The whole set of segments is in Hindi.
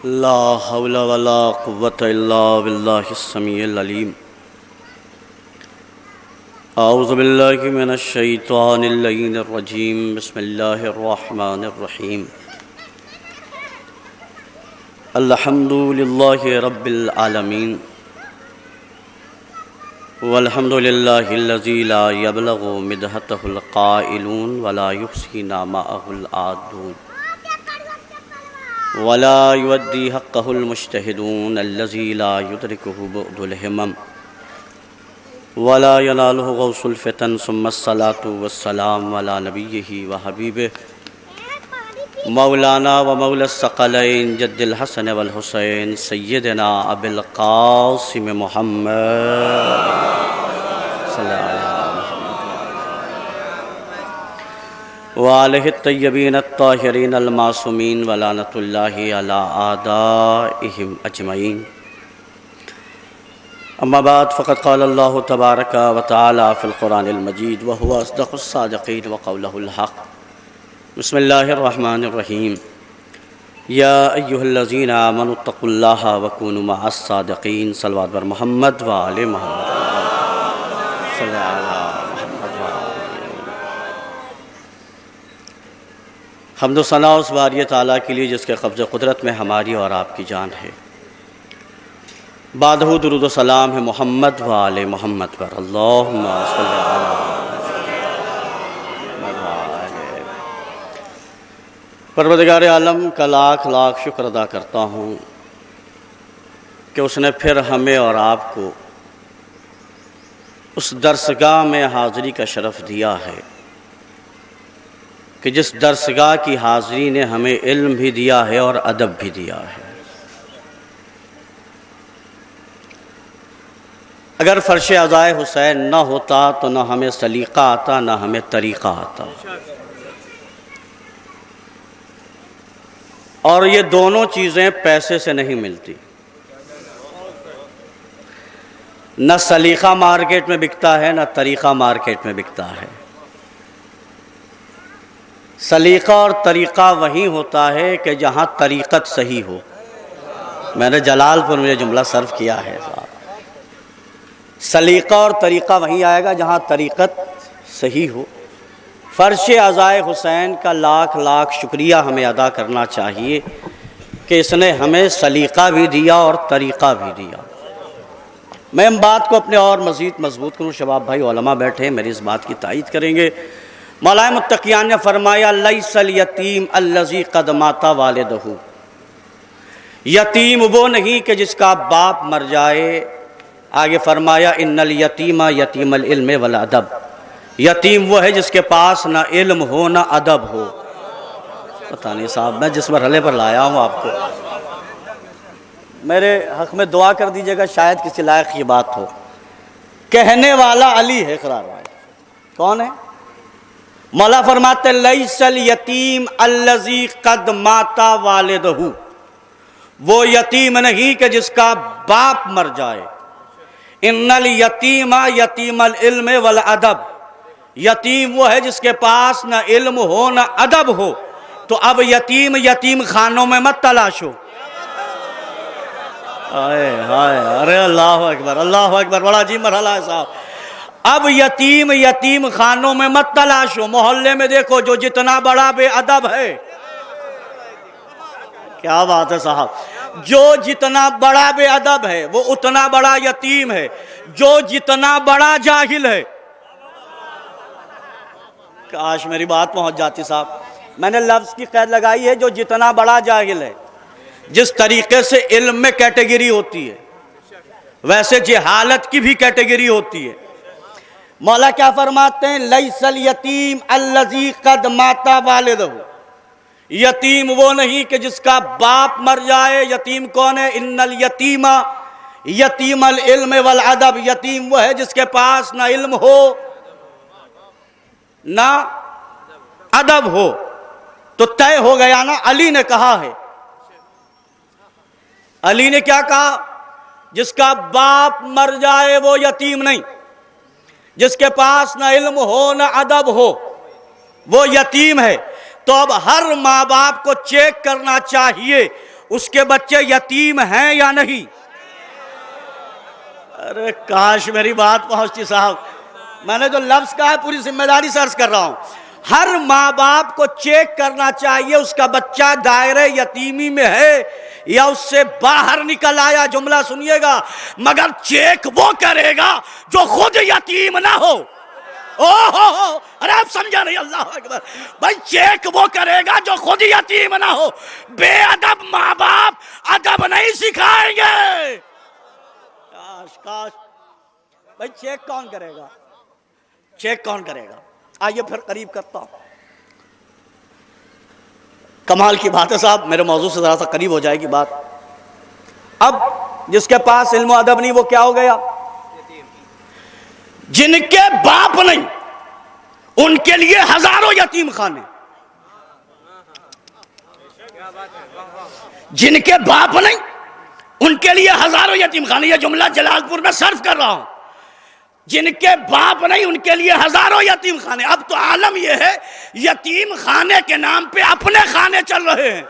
ला हौला वला कुव्वता इल्ला बिल्लाहिस समीइल अलीम। औज़ु बिल्लाहि मिनश शैतानिर रजीम। बिस्मिल्लाहिर रहमानिर रहीम। अल्हम्दुलिल्लाहि रब्बिल आलमीन वल्हम्दुलिल्लाहिल्लज़ी ला यबलगु मिदहतहुल क़ाइलून वला युहसी नामाहुल आदून वला युअद्दी हक़्क़हुल मुज्तहिदून अल्लज़ी ला युदरिकुहु बुअदुल हिमम वला यनालुहु गौसुल फ़ितन सुम्मस्सलातु वस्सलाम अला नबिय्यिहि व हबीबिहि मौलाना व मौलस्सक़लैन जद्दिल हसन वल हुसैन सय्यदना अबिल क़ासिम मुहम्मद व आलिहि तय्यबीन अत्ताहिरीन अल मासूमीन व लानतुल्लाहि अला आदाइहिम अजमईन। अम्मा बाद फ़क़द क़ाल अल्लाहु तबारक व तआला फ़िल क़ुरानिल मजीद व हुवा अस्दक़ुस सादिक़ीन व क़ौलुहुल हक़। बिस्मिल्लाहिर रहमानिर रहीम। या अय्युहल्लज़ीना आमनुत्तक़ुल्लाहा व कूनू मअस सादिक़ीन। सल्लल्लाहु अलैहि मुहम्मद व आले मुहम्मद सल्लल्लाहु अलैहि मुहम्मद व आले। हम्द व सना उस बारी ताला के लिए जिसके कब्ज़ कुदरत में हमारी और आपकी जान है। बादहू दुरूद व सलाम है मोहम्मद व आले मोहम्मद पर। अल्लाहुम्मा सल्लि अला मुहम्मद व आले। परवरदिगार आलम का लाख लाख शुक्र अदा करता हूँ कि उसने फिर हमें और आपको उस दरसगाह में हाज़िरी का शरफ़ दिया है कि जिस दरसगाह की हाज़िरी ने हमें इल्म भी दिया है और अदब भी दिया है। अगर फ़र्श अज़ाए हुसैन न होता तो न हमें सलीक़ा आता न हमें तरीक़ा आता। और ये दोनों चीज़ें पैसे से नहीं मिलती। न सलीक़ा मार्केट में बिकता है न तरीक़ा मार्केट में बिकता है। सलीक़ा और तरीक़ा वहीं होता है कि जहाँ तरीक़त सही हो। मैंने जलालपुर में जुमला सर्व किया है साहब। सलीक़ा और तरीक़ा वहीं आएगा जहाँ तरीक़त सही हो। फ़र्श अज़ाए हुसैन का लाख लाख शुक्रिया हमें अदा करना चाहिए कि इसने हमें सलीक़ा भी दिया और तरीक़ा भी दिया। मैं इन बात को अपने और मज़ीद मजबूत करूँ। शबाब भाई उलमा बैठे हैं, मेरी इस बात की तायीद करेंगे। मौलाए मुत्तक़ियान ने फरमाया लैसल यतीम अल्लज़ी क़द माता वालिदहू। यतीम वो नहीं कि जिसका बाप मर जाए। आगे फरमाया इन्नल यतीमा यतीमल इल्म वल अदब। यतीम वो है जिसके पास ना इल्म हो ना अदब हो। पता नहीं साहब, मैं जिस मरहले पर लाया हूँ आपको, मेरे हक़ में दुआ कर दीजिएगा, शायद किसी लायक की बात हो। कहने वाला अली है करार भाई। कौन है? मौला फरमाते लैसल यतीम अल्लज़ी क़द माता वालिदहू। वो यतीम नहीं कि जिसका बाप मर जाए। इन्नल यतीमा यतीमल इल्म वल अदब। यतीम वो है जिसके पास न इल्म हो न अदब हो। तो अब यतीम यतीम खानों में मत तलाशो। हाय हाय, अरे अल्लाह अकबर अल्लाह अकबर, बड़ा अजीब मरहला है साहब। अब यतीम यतीम खानों में मत तलाशो। मोहल्ले में देखो जो जितना बड़ा बेअदब है, क्या बात है साहब, जो जितना बड़ा बेअदब है वो उतना बड़ा यतीम है। जो जितना बड़ा जाहिल है, काश मेरी बात पहुंच जाती साहब। मैंने लफ्ज़ की कैद लगाई है, जो जितना बड़ा जाहिल है। जिस तरीके से इल्म में कैटेगरी होती है वैसे जहालत की भी कैटेगरी होती है। मौला क्या फरमाते हैं? लैसल यतीम अल्लज़ी क़द माता वालिदहू। यतीम वो नहीं कि जिसका बाप मर जाए। यतीम कौन है? इन्नल यतीमा यतीमल इल्म वल अदब। यतीम वो है जिसके पास ना इल्म हो ना अदब हो। तो तय हो गया ना। अली ने कहा है, अली ने क्या कहा? जिसका बाप मर जाए वो यतीम नहीं। जिसके पास ना इल्म हो ना अदब हो वो यतीम है। तो अब हर माँ बाप को चेक करना चाहिए उसके बच्चे यतीम हैं या नहीं? अरे काश मेरी बात पहुंचती साहब। मैंने जो लफ्ज कहा है पूरी जिम्मेदारी से अर्ज कर रहा हूं। हर माँ बाप को चेक करना चाहिए उसका बच्चा दायरे यतीमी में है या उससे बाहर निकल आया। जुमला सुनिएगा, मगर चेक वो करेगा जो खुद यतीम ना हो। ओहो, अरे आप समझा नहीं, अल्लाह अकबर। भाई चेक वो करेगा जो खुद यतीम ना हो। बेअदब माँ बाप अदब नहीं सिखाएंगे। काश काश। भाई चेक कौन करेगा? चेक कौन करेगा? आइए फिर करीब करता हूं। कमाल की बात है साहब, मेरे मौजू से जरा सा करीब हो जाएगी बात। अब जिसके पास इल्म अदब नहीं वो क्या हो गया? जिनके बाप नहीं उनके लिए हजारों यतीम खाने। जिनके बाप नहीं उनके लिए हजारों यतीम खाने। यह जुमला जलालपुर में सर्व कर रहा हूं। जिनके बाप नहीं उनके लिए हजारों यतीम खाने। अब तो आलम यह है यतीम खाने के नाम पे अपने खाने चल रहे हैं।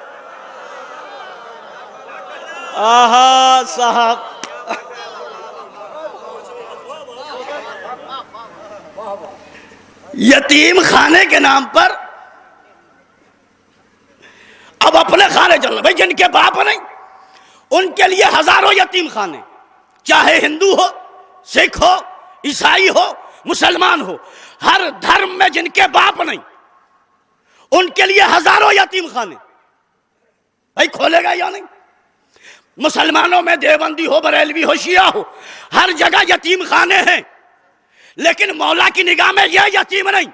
आहा साहब, यतीम खाने के नाम पर अब अपने खाने चल रहे। भाई जिनके बाप नहीं उनके लिए हजारों यतीम खाने, चाहे हिंदू हो, सिख हो, ईसाई हो, मुसलमान हो, हर धर्म में जिनके बाप नहीं उनके लिए हजारों यतीम खाने। भाई खोलेगा या नहीं? मुसलमानों में देवबंदी हो, बरेलवी हो, शिया हो, हर जगह यतीम खाने हैं। लेकिन मौला की निगाह में यह यतीम नहीं।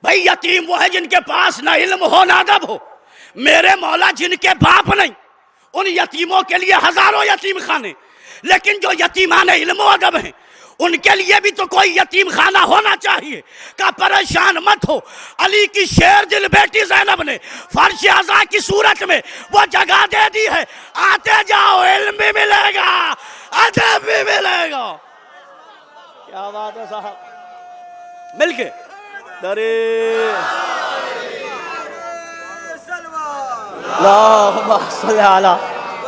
भाई यतीम वो है जिनके पास ना इल्म हो ना अदब हो। मेरे मौला जिनके बाप नहीं उन यतीमों के लिए हजारों यतीम खाने। लेकिन जो यतीमान इल्म और अदब हैं उनके लिए भी तो कोई यतीम खाना होना चाहिए। का परेशान मत हो, अली की शेर दिल बेटी ज़ैनब ने फर्श अज़ा की सूरत में वो जगह दे दी है। आते जाओ, इल्म भी मिलेगा, अदब भी मिलेगा। क्या बात है साहब, मिलके दरे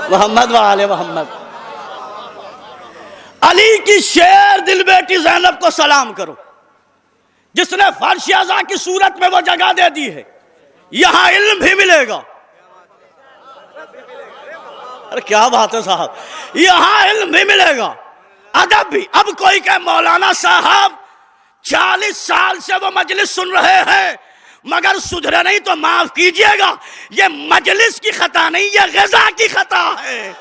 मोहम्मद वाले मोहम्मद। अली की शेर दिल बेटी ज़ैनब को सलाम करो जिसने फर्श अज़ा की सूरत में वो जगह दे दी है। यहां इल्म भी मिलेगा। अरे क्या बात है साहब, यहां इल्म भी मिलेगा, अदब भी। अब कोई कहे मौलाना साहब 40 साल से वो मजलिस सुन रहे हैं मगर सुधरे नहीं, तो माफ कीजिएगा ये मजलिस की खता नहीं, ये ग़िज़ा की खता है।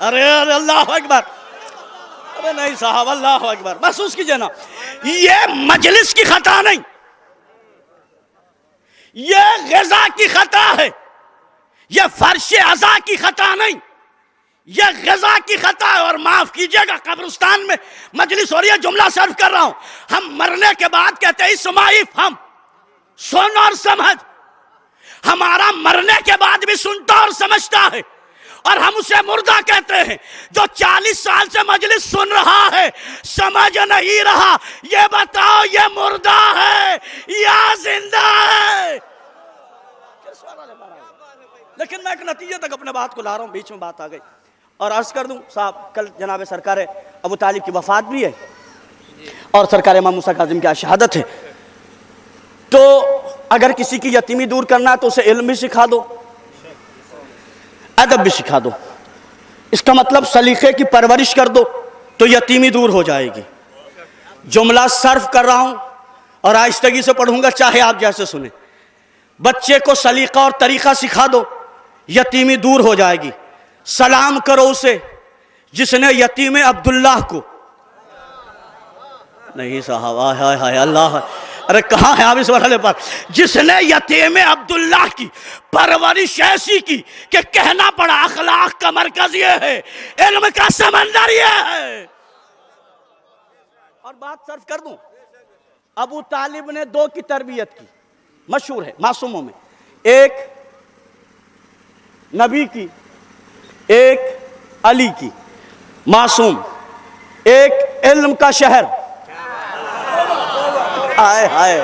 अरे अल्लाह अकबर। अरे नहीं साहब, अल्लाह अकबर। महसूस कीजिए ना, ये मजलिस की खता नहीं, ये ग़िज़ा की खता है। ये फर्श अज़ा की खता नहीं, ये ग़िज़ा की खता है। और माफ कीजिएगा कब्रिस्तान में मजलिस हो रही है, जुमला सर्व कर रहा हूं। हम मरने के बाद कहते हैं इस्माइफ, हम सुन और समझ। हमारा मरने के बाद भी सुनता और समझता है। और हम उसे मुर्दा कहते हैं जो 40 साल से मजलिस सुन रहा है, समझ नहीं रहा। ये बताओ ये मुर्दा है या जिंदा है? लेकिन मैं एक नतीजे तक अपने बात को ला रहा हूं, बीच में बात आ गई। और अर्ज कर दूं साहब, कल जनाब सरकार अबू तालिब की वफात भी है और सरकार इमाम मूसा काज़िम की शहादत है। तो अगर किसी की यतीमी दूर करना है तो उसे इल्म भी सिखा दो, अदब भी सिखा दो। इसका मतलब सलीके की परवरिश कर दो तो यतीमी दूर हो जाएगी। जुमला सर्व कर रहा हूं और आहिस्तगी से पढ़ूंगा, चाहे आप जैसे सुने। बच्चे को सलीका और तरीका सिखा दो, यतीमी दूर हो जाएगी। सलाम करो उसे जिसने यतीम अब्दुल्लाह को, नहीं साहब, हाय हाय अल्लाह, अरे कहाँ है आप इस मरहले पर, जिसने यतीम अब्दुल्लाह की परवरिश ऐसी की कि कहना पड़ा अखलाक का मरकज ये है, इल्म का समंदर ये है। और बात सर्व कर दूं, अबू तालिब ने 2 की तरबियत की, मशहूर है मासूमों में, एक नबी की, एक अली की। मासूम, एक इल्म का शहर, हाय हाय,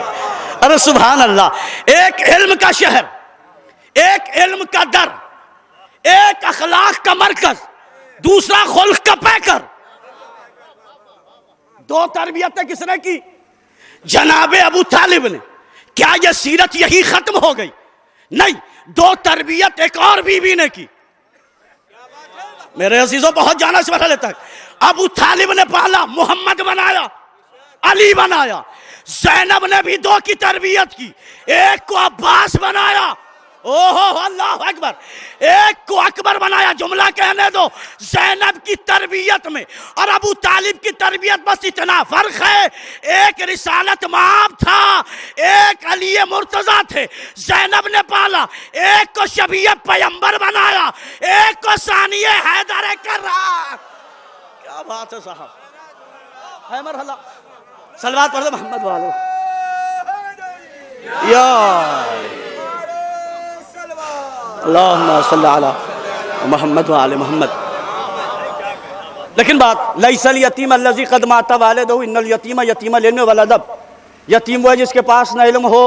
अरे सुभान अल्लाह, एक इल्म का शहर, एक इल्म का दर, एक अखलाक का मरकज, दूसरा खुल्क का पैकर। दो तरबियतें किसने की? जनाबे अबू तालिब ने। क्या यह सीरत यही खत्म हो गई? नहीं, दो तरबियत एक और बीवी ने की। मेरे अजीजों, बहुत जाना इस मरहले तक। अबू तालिब ने पाला, मोहम्मद बनाया, अली बनाया। ज़ैनब ने भी दो की तरबियत की, एक को अब्बास बनाया, ओहो अल्लाह अकबर, एक को अकबर बनाया। जुमला कहने दो, ज़ैनब की तरबियत में और अबू तालिब की तरबियत बस इतना फर्क है, एक रिसालत माब था, एक अली मुर्तजा थे। ज़ैनब ने पाला, एक को शबीह पैगंबर बनाया, एक को सानिए हैदर कर्रार। क्या बात है साहब, है मरहला। सलवात पढ़ दो मोहम्मद वालो या अल्लाहुम्मा सल्ली अला मोहम्मद व आले मोहम्मद। लेकिन बात, लैसल यतीम अल्लज़ी क़द माता वालिदहु इन्नल यतीम यतीम लेने वाला दब। यतीम वो है जिसके पास ना इल्म हो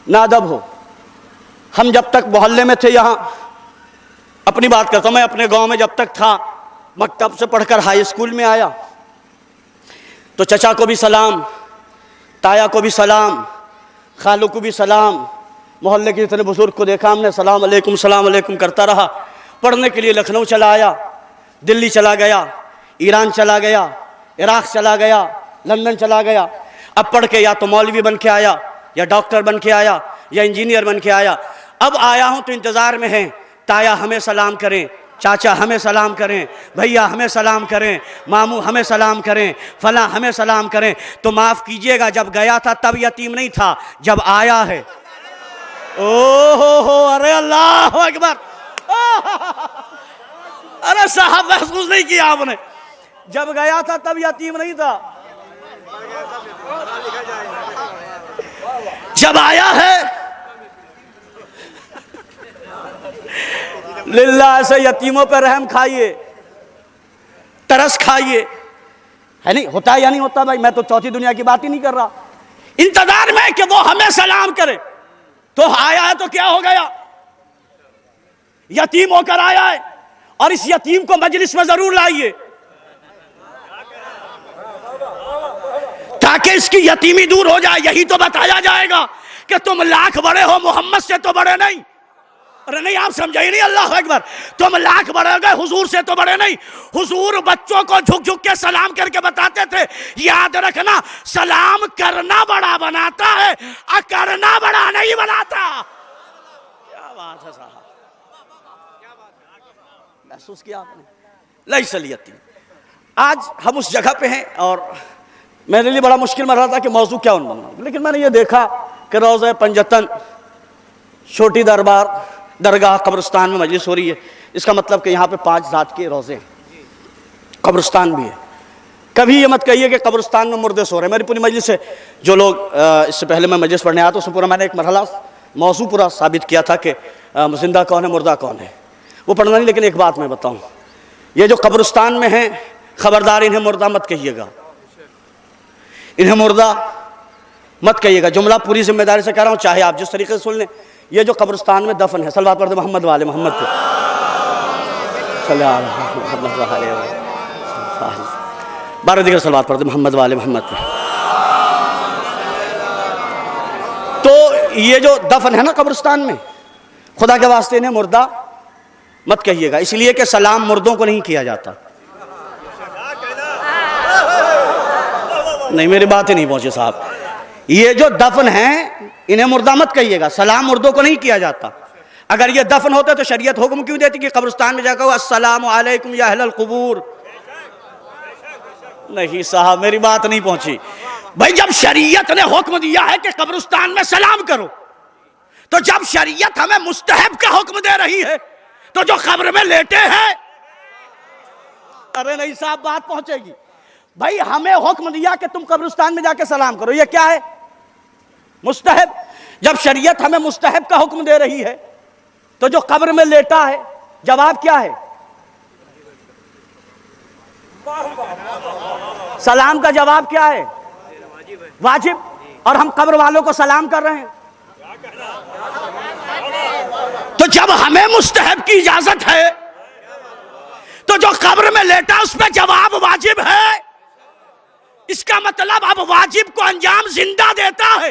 ना अदब हो। हम जब तक मोहल्ले में थे, यहाँ अपनी बात करता हूँ, मैं अपने गांव में जब तक था, मकतब से पढ़कर हाई स्कूल में आया तो चचा को भी सलाम, ताया को भी सलाम, खालू को भी सलाम। मोहल्ले के जितने बुजुर्ग को देखा हमने, सलाम अलैकुम करता रहा। पढ़ने के लिए लखनऊ चला आया, दिल्ली चला गया, ईरान चला गया, इराक चला गया, लंदन चला गया। अब पढ़ के या तो मौलवी बन के आया, या डॉक्टर बन के आया, या इंजीनियर बन के आया। अब आया हूँ तो इंतज़ार में है, ताया हमें सलाम करें, चाचा हमें सलाम करें, भैया हमें सलाम करें, मामू हमें सलाम करें, फला हमें सलाम करें। तो माफ़ कीजिएगा, जब गया था तब यतीम नहीं था, जब आया है। ओहो, अरे अल्लाह अकबर, अरे साहब महसूस नहीं किया आपने? जब गया था तब यतीम नहीं था, जब आया है। लिल्लाह से यतीमों पर रहम खाइए, तरस खाइए, है नहीं? होता है या नहीं होता भाई? मैं तो चौथी दुनिया की बात ही नहीं कर रहा। इंतजार में कि वो हमें सलाम करे, तो आया है तो क्या हो गया? यतीम होकर आया है, और इस यतीम को मजलिस में जरूर लाइए ताकि इसकी यतीमी दूर हो जाए। यही तो बताया जाएगा कि तुम लाख बड़े हो, मोहम्मद से तो बड़े नहीं। अरे नहीं, आप समझे ही नहीं, अल्लाह अकबर। तुम लाख बड़े गए, हुजूर से तो बड़े नहीं। हुजूर बच्चों को झुक झुक के सलाम करके बताते थे, याद रखना, सलाम करना बड़ा बनाता है, करना बड़ा नहीं बनाता। क्या बात है साहब, महसूस किया आपने? लैसल यतीम। आज हम उस जगह पे हैं और मेरे लिए बड़ा मुश्किल मर रहा था कि मौजू क्या बनना, लेकिन मैंने ये देखा कि रोज़े पंजतन, छोटी दरबार, दरगाह, कब्रिस्तान में मजलिस हो रही है। इसका मतलब कि यहाँ पे 5 ज़ात के रोज़े हैं, कब्रिस्तान भी है। कभी ये मत कहिए कि कब्रिस्तान में मुर्दे सो रहे हैं। मेरी पूरी मजलिस है, जो लोग इससे पहले मैं मजलिस पढ़ने आया तो उसमें पूरा मैंने एक मरहला मौजू पूरा साबित किया था कि जिंदा कौन है, मुर्दा कौन है। वो पढ़ना नहीं, लेकिन एक बात मैं बताऊँ, ये जो कब्रिस्तान में है, खबरदार इन्हें मुर्दा मत कहिएगा, इन्हें मुर्दा मत कहिएगा। जुमला पूरी जिम्मेदारी से कह रहा हूँ, चाहे आप जिस तरीके से सुन लें। ये जो कब्रिस्तान में दफन है, सलवात पढ़ते मोहम्मद वाले मोहम्मद पे, 12 दिगर सलवात पढ़ते मोहम्मद वाले मोहम्मद पे। तो ये जो दफन है ना कब्रिस्तान में, खुदा के वास्ते इन्हें मुर्दा मत कहिएगा, इसलिए कि सलाम मुर्दों को नहीं किया जाता। नहीं, मेरी बात ही नहीं पहुंची साहब। ये जो दफन है, इन्हें मुर्दा मत कहिएगा, सलाम मुर्दों को नहीं किया जाता। अगर ये दफन होते तो शरीयत हुक्म क्यों देती कि कब्रिस्तान में जाकर अस्सलामु अलैकुम या अहलल कुबूर? नहीं साहब, मेरी बात नहीं पहुंची भाई। जब शरीयत ने हुक्म दिया है कि कब्रिस्तान में सलाम करो, तो जब शरीयत हमें मुस्तहब का हुक्म दे रही है, तो जो कब्र में लेटे हैं, अरे नहीं साहब, बात पहुंचेगी भाई। हमें हुक्म दिया कि तुम कब्रिस्तान में जाके सलाम करो, ये क्या है? मुस्तहब। जब शरीयत हमें मुस्तहब का हुक्म दे रही है, तो जो कब्र में लेटा है, जवाब क्या है? सलाम का जवाब क्या है? वाजिब। और हम कब्र वालों को सलाम कर रहे हैं। तो तो जब हमें मुस्तहब की इजाजत है तो जो कब्र में लेटा उस पर जवाब वाजिब है। इसका मतलब अब वाजिब को अंजाम जिंदा देता है।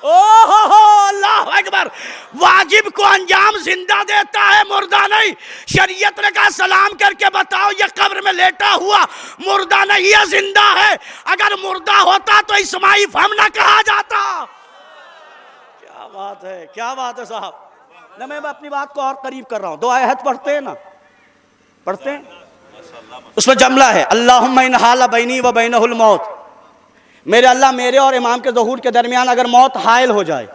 ओहो अल्लाह अकबर, वाजिब को अंजाम जिंदा देता है, मुर्दा नहीं। शरीयत ने कहा सलाम करके बताओ ये कब्र में लेटा हुआ मुर्दा नहीं है, जिंदा है। अगर मुर्दा होता तो इस्माइल हम ना कहा जाता। क्या बात है, क्या बात है साहब। न मैं अपनी बात को और करीब कर रहा हूं। दो आयत पढ़ते हैं ना, पढ़ते हैं। उसमें जमला है अल्लाहुम्मा इन हाला बैनी व बैनहुल मौत। मेरे अल्लाह, मेरे और इमाम के ज़हूर के दरमियान अगर मौत हायल हो जाए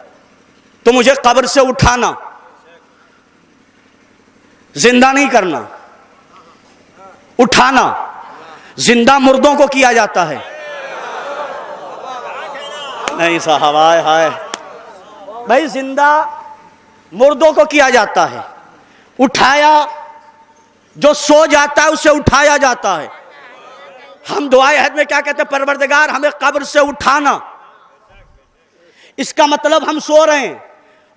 तो मुझे कब्र से उठाना, जिंदा नहीं करना, उठाना। जिंदा मुर्दों को किया जाता है। नहीं साहब, हाय हाय भाई, जिंदा मुर्दों को किया जाता है। उठाया, जो सो जाता है उसे उठाया जाता है। हम दुआए हद में क्या कहते हैं? परवरदिगार हमें कब्र से उठाना। इसका मतलब हम सो रहे हैं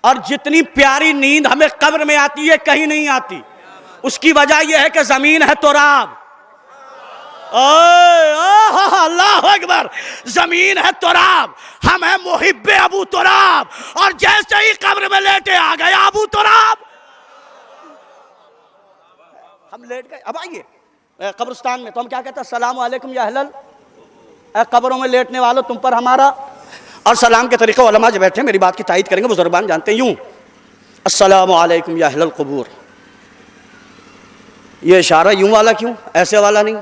और जितनी प्यारी नींद हमें कब्र में आती है कहीं नहीं आती। उसकी वजह यह है कि जमीन है तुराब। अल्लाह अकबर, जमीन है तुराब, हम है मुहिब्बे अबू तुराब। और जैसे ही कब्र में लेटे आ गया अबू तुराब, हम लेट गए। अब आइए कब्रिस्तान में तो हम क्या कहते हैं? अस्सलामु अलैकुम या अहलल, कब्रों में लेटने वालों तुम पर हमारा। और सलाम के तरीके उलमा जो बैठे मेरी बात की तायीद करेंगे, बुजुर्गान जानते हैं, यूं अस्सलामु अलैकुम या अहलल क़ुबूर। ये इशारा यूं वाला क्यों, ऐसे वाला नहीं?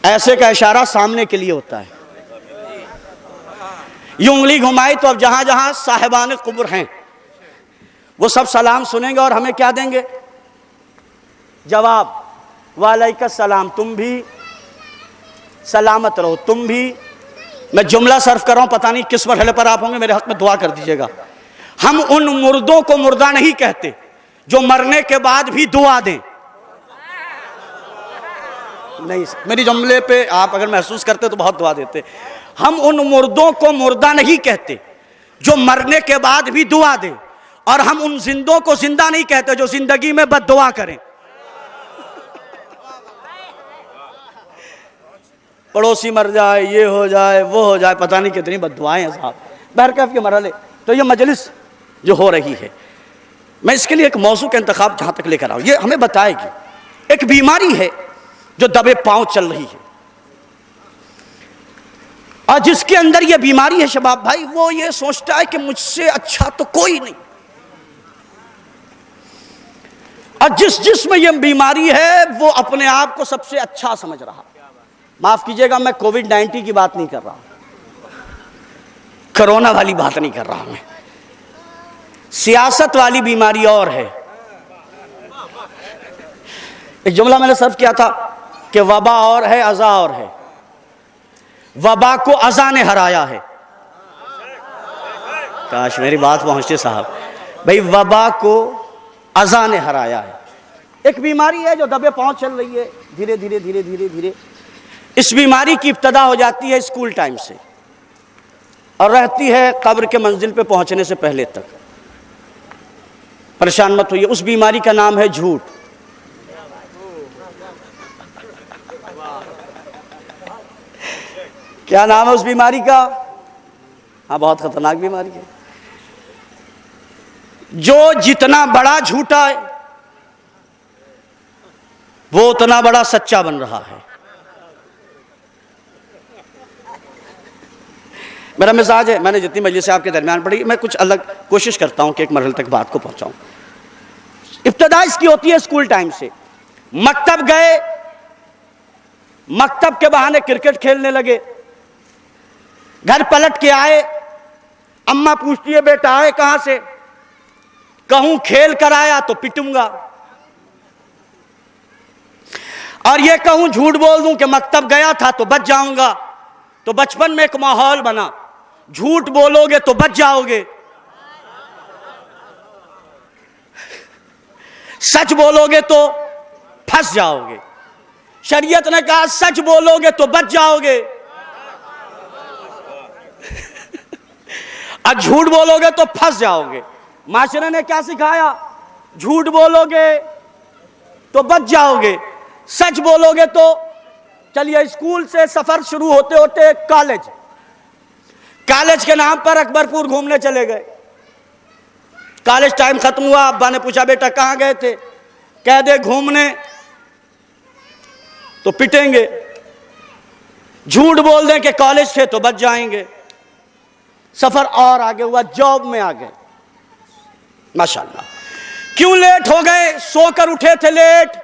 ऐसे का इशारा सामने के लिए होता है। यूं उंगली घुमाई तो अब जहां जहां साहिबान क़ुबूर हैं वो सब सलाम सुनेंगे और हमें क्या देंगे? जवाब, वालेकुम सलाम, तुम भी सलामत रहो, तुम भी। मैं जुमला सर्फ कर रहा हूं, पता नहीं किस मरहले पर आप होंगे, मेरे हक में दुआ कर दीजिएगा। हम उन मुर्दों को मुर्दा नहीं कहते जो मरने के बाद भी दुआ दें। नहीं, मेरी जुमले पे आप अगर महसूस करते तो बहुत दुआ देते। हम उन मुर्दों को मुर्दा नहीं कहते जो मरने के बाद भी दुआ दें, और हम उन जिंदों को जिंदा नहीं कहते जो जिंदगी में बद्दुआ करें। पड़ोसी मर जाए, ये हो जाए, वो हो जाए, पता नहीं कितनी बद्दुआएं हैं साहब। बहरकैफ के मरहले। तो ये मजलिस जो हो रही है, मैं इसके लिए एक मौजू का इंतखाब जहां तक लेकर आऊं, ये हमें बताएगी एक बीमारी है जो दबे पांव चल रही है, और जिसके अंदर ये बीमारी है शबाब भाई, वो ये सोचता है कि मुझसे अच्छा तो कोई नहीं। और जिस जिसमें ये बीमारी है वो अपने आप को सबसे अच्छा समझ रहा। माफ कीजिएगा, मैं कोविड-19 की बात नहीं कर रहा, कोरोना वाली बात नहीं कर रहा, मैं सियासत वाली बीमारी और है। एक जुमला मैंने सर्व किया था कि वबा और है, अज़ा और है। वबा को अज़ा ने हराया है। काश मेरी बात पहुंचती साहब। भाई वबा को अज़ा ने हराया है। एक बीमारी है जो दबे पांव चल रही है, धीरे धीरे धीरे धीरे धीरे। इस बीमारी की इब्तदा हो जाती है स्कूल टाइम से और रहती है कब्र के मंजिल पे पहुंचने से पहले तक। परेशान मत होइए, उस बीमारी का नाम है झूठ। क्या नाम है उस बीमारी का? हाँ, बहुत खतरनाक बीमारी है। जो जितना बड़ा झूठा है वो उतना बड़ा सच्चा बन रहा है। मेरा मिजाज है, मैंने जितनी मजलिस से आपके दरमियान पढ़ी, मैं कुछ अलग कोशिश करता हूं कि एक मरहले तक बात को पहुंचाऊं। इब्तिदा इसकी होती है स्कूल टाइम से। मकतब गए, मकतब के बहाने क्रिकेट खेलने लगे, घर पलट के आए, अम्मा पूछती है बेटा आए कहां से? कहूं खेल कर आया तो पिटूंगा, और ये कहूं झूठ बोल दूं कि मकतब गया था तो बच जाऊंगा। तो बचपन में एक माहौल बना, झूठ बोलोगे तो बच जाओगे, सच बोलोगे तो फंस जाओगे। शरीयत ने कहा सच बोलोगे तो बच जाओगे और झूठ बोलोगे तो फंस जाओगे। माशरे ने क्या सिखाया? झूठ बोलोगे तो बच जाओगे, सच बोलोगे तो। चलिए, स्कूल से सफर शुरू होते होते कॉलेज, कॉलेज के नाम पर अकबरपुर घूमने चले गए। कॉलेज टाइम खत्म हुआ, अब्बा ने पूछा बेटा कहां गए थे? कह दे घूमने तो पिटेंगे, झूठ बोल दें कि कॉलेज थे तो बच जाएंगे। सफर और आगे हुआ, जॉब में आ गए। माशाल्लाह। क्यों लेट हो गए? सोकर उठे थे लेट।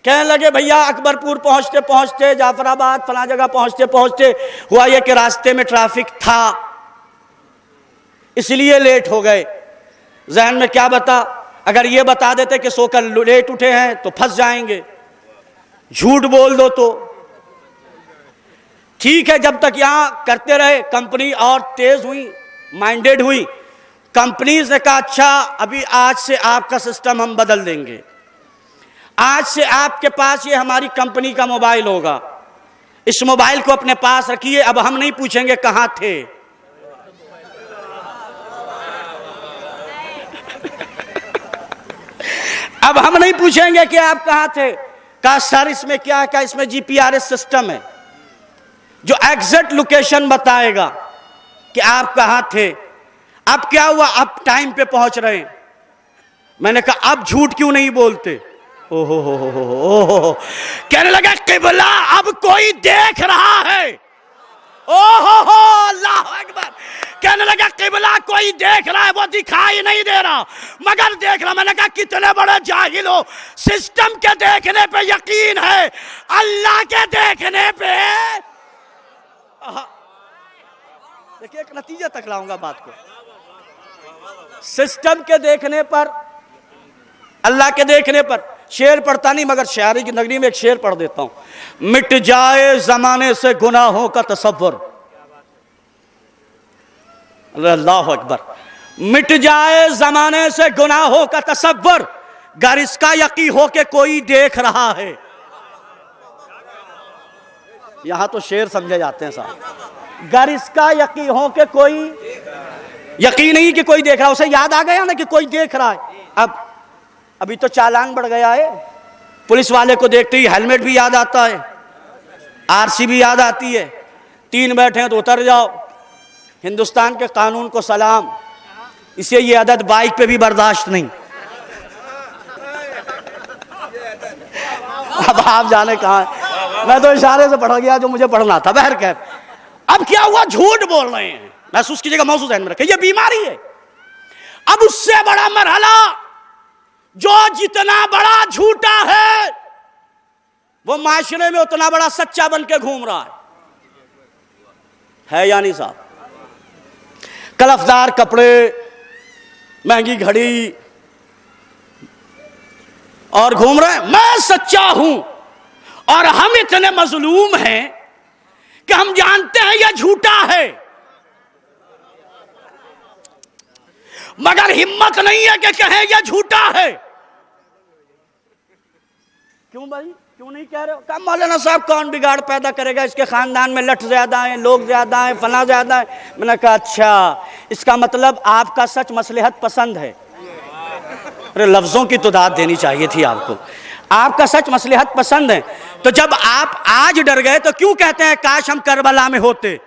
कहने लगे भैया अकबरपुर पहुंचते पहुंचते, जाफराबाद फला जगह पहुंचते पहुंचते हुआ यह कि रास्ते में ट्रैफिक था, इसलिए लेट हो गए। जहन में क्या बता, अगर ये बता देते कि सोकर लेट उठे हैं तो फंस जाएंगे, झूठ बोल दो तो ठीक है। जब तक यहां करते रहे, कंपनी और तेज हुई, माइंडेड हुई। कंपनीज ने कहा अच्छा अभी आज से आपका सिस्टम हम बदल देंगे, आज से आपके पास ये हमारी कंपनी का मोबाइल होगा, इस मोबाइल को अपने पास रखिए, अब हम नहीं पूछेंगे कहां थे। अब हम नहीं पूछेंगे कि आप कहां थे। कहा सर इसमें क्या है? इसमें जीपीआरएस सिस्टम है जो एग्जैक्ट लोकेशन बताएगा कि आप कहां थे। अब क्या हुआ? अब टाइम पे पहुंच रहे हैं। मैंने कहा अब झूठ क्यों नहीं बोलते? ओहो, कहने लगा किबला अब कोई देख रहा है। ओहो अल्लाह अकबर। कहने लगा किबला कोई देख रहा है, वो दिखाई नहीं दे रहा मगर देख रहा। मैंने कहा कितने बड़े जाहिल हो, सिस्टम के देखने पे यकीन है, अल्लाह के देखने पे। देखिए एक नतीजा तक लाऊंगा बात को। सिस्टम के देखने पर, अल्लाह के देखने पर। शेर पढ़ता नहीं मगर शायरी की नगरी में एक शेर पढ़ देता हूं। मिट जाए जमाने से गुनाहों का तसव्वुर, अल्लाह अकबर। मिट जाए जमाने से गुनाहों का तसव्वुर, गर इसका यकीन हो के कोई देख रहा है। यहां तो शेर समझे जाते हैं साहब। गर इसका यकीन हो के कोई, यकीन नहीं कि कोई देख रहा, उसे याद आ गया ना कि कोई देख रहा है। अभी तो चालान बढ़ गया है, पुलिस वाले को देखते ही हेलमेट भी याद आता है, आरसी भी याद आती है। 3 बैठे हैं तो उतर जाओ। हिंदुस्तान के कानून को सलाम, इसे ये आदत बाइक पे भी बर्दाश्त नहीं। अब आप जाने कहां, मैं तो इशारे से पढ़ गया जो मुझे पढ़ना था। बहर खैर, अब क्या हुआ? झूठ बोल रहे हैं। महसूस कीजिएगा, मौजूद है में रखिए, ये बीमारी है। अब उससे बड़ा मरहला, जो जितना बड़ा झूठा है वो माशरे में उतना बड़ा सच्चा बन के घूम रहा है या नहीं साहब? कलफदार कपड़े, महंगी घड़ी और घूम रहे हैं मैं सच्चा हूं। और हम इतने मजलूम हैं कि हम जानते हैं यह झूठा है, मगर हिम्मत नहीं है कि कहें यह झूठा है। क्यों भाई, क्यों नहीं कह रहे हो? कहा मौलाना साहब कौन बिगाड़ पैदा करेगा, इसके खानदान में लठ ज्यादा है, लोग ज्यादा है, फला ज्यादा है। मैंने कहा अच्छा, इसका मतलब आपका सच मसलहत पसंद है। अरे लफ्जों की तो दाद देनी चाहिए थी आपको। आपका सच मसलहत पसंद है, तो जब आप आज डर गए तो क्यों कहते हैं काश हम करबला में होते,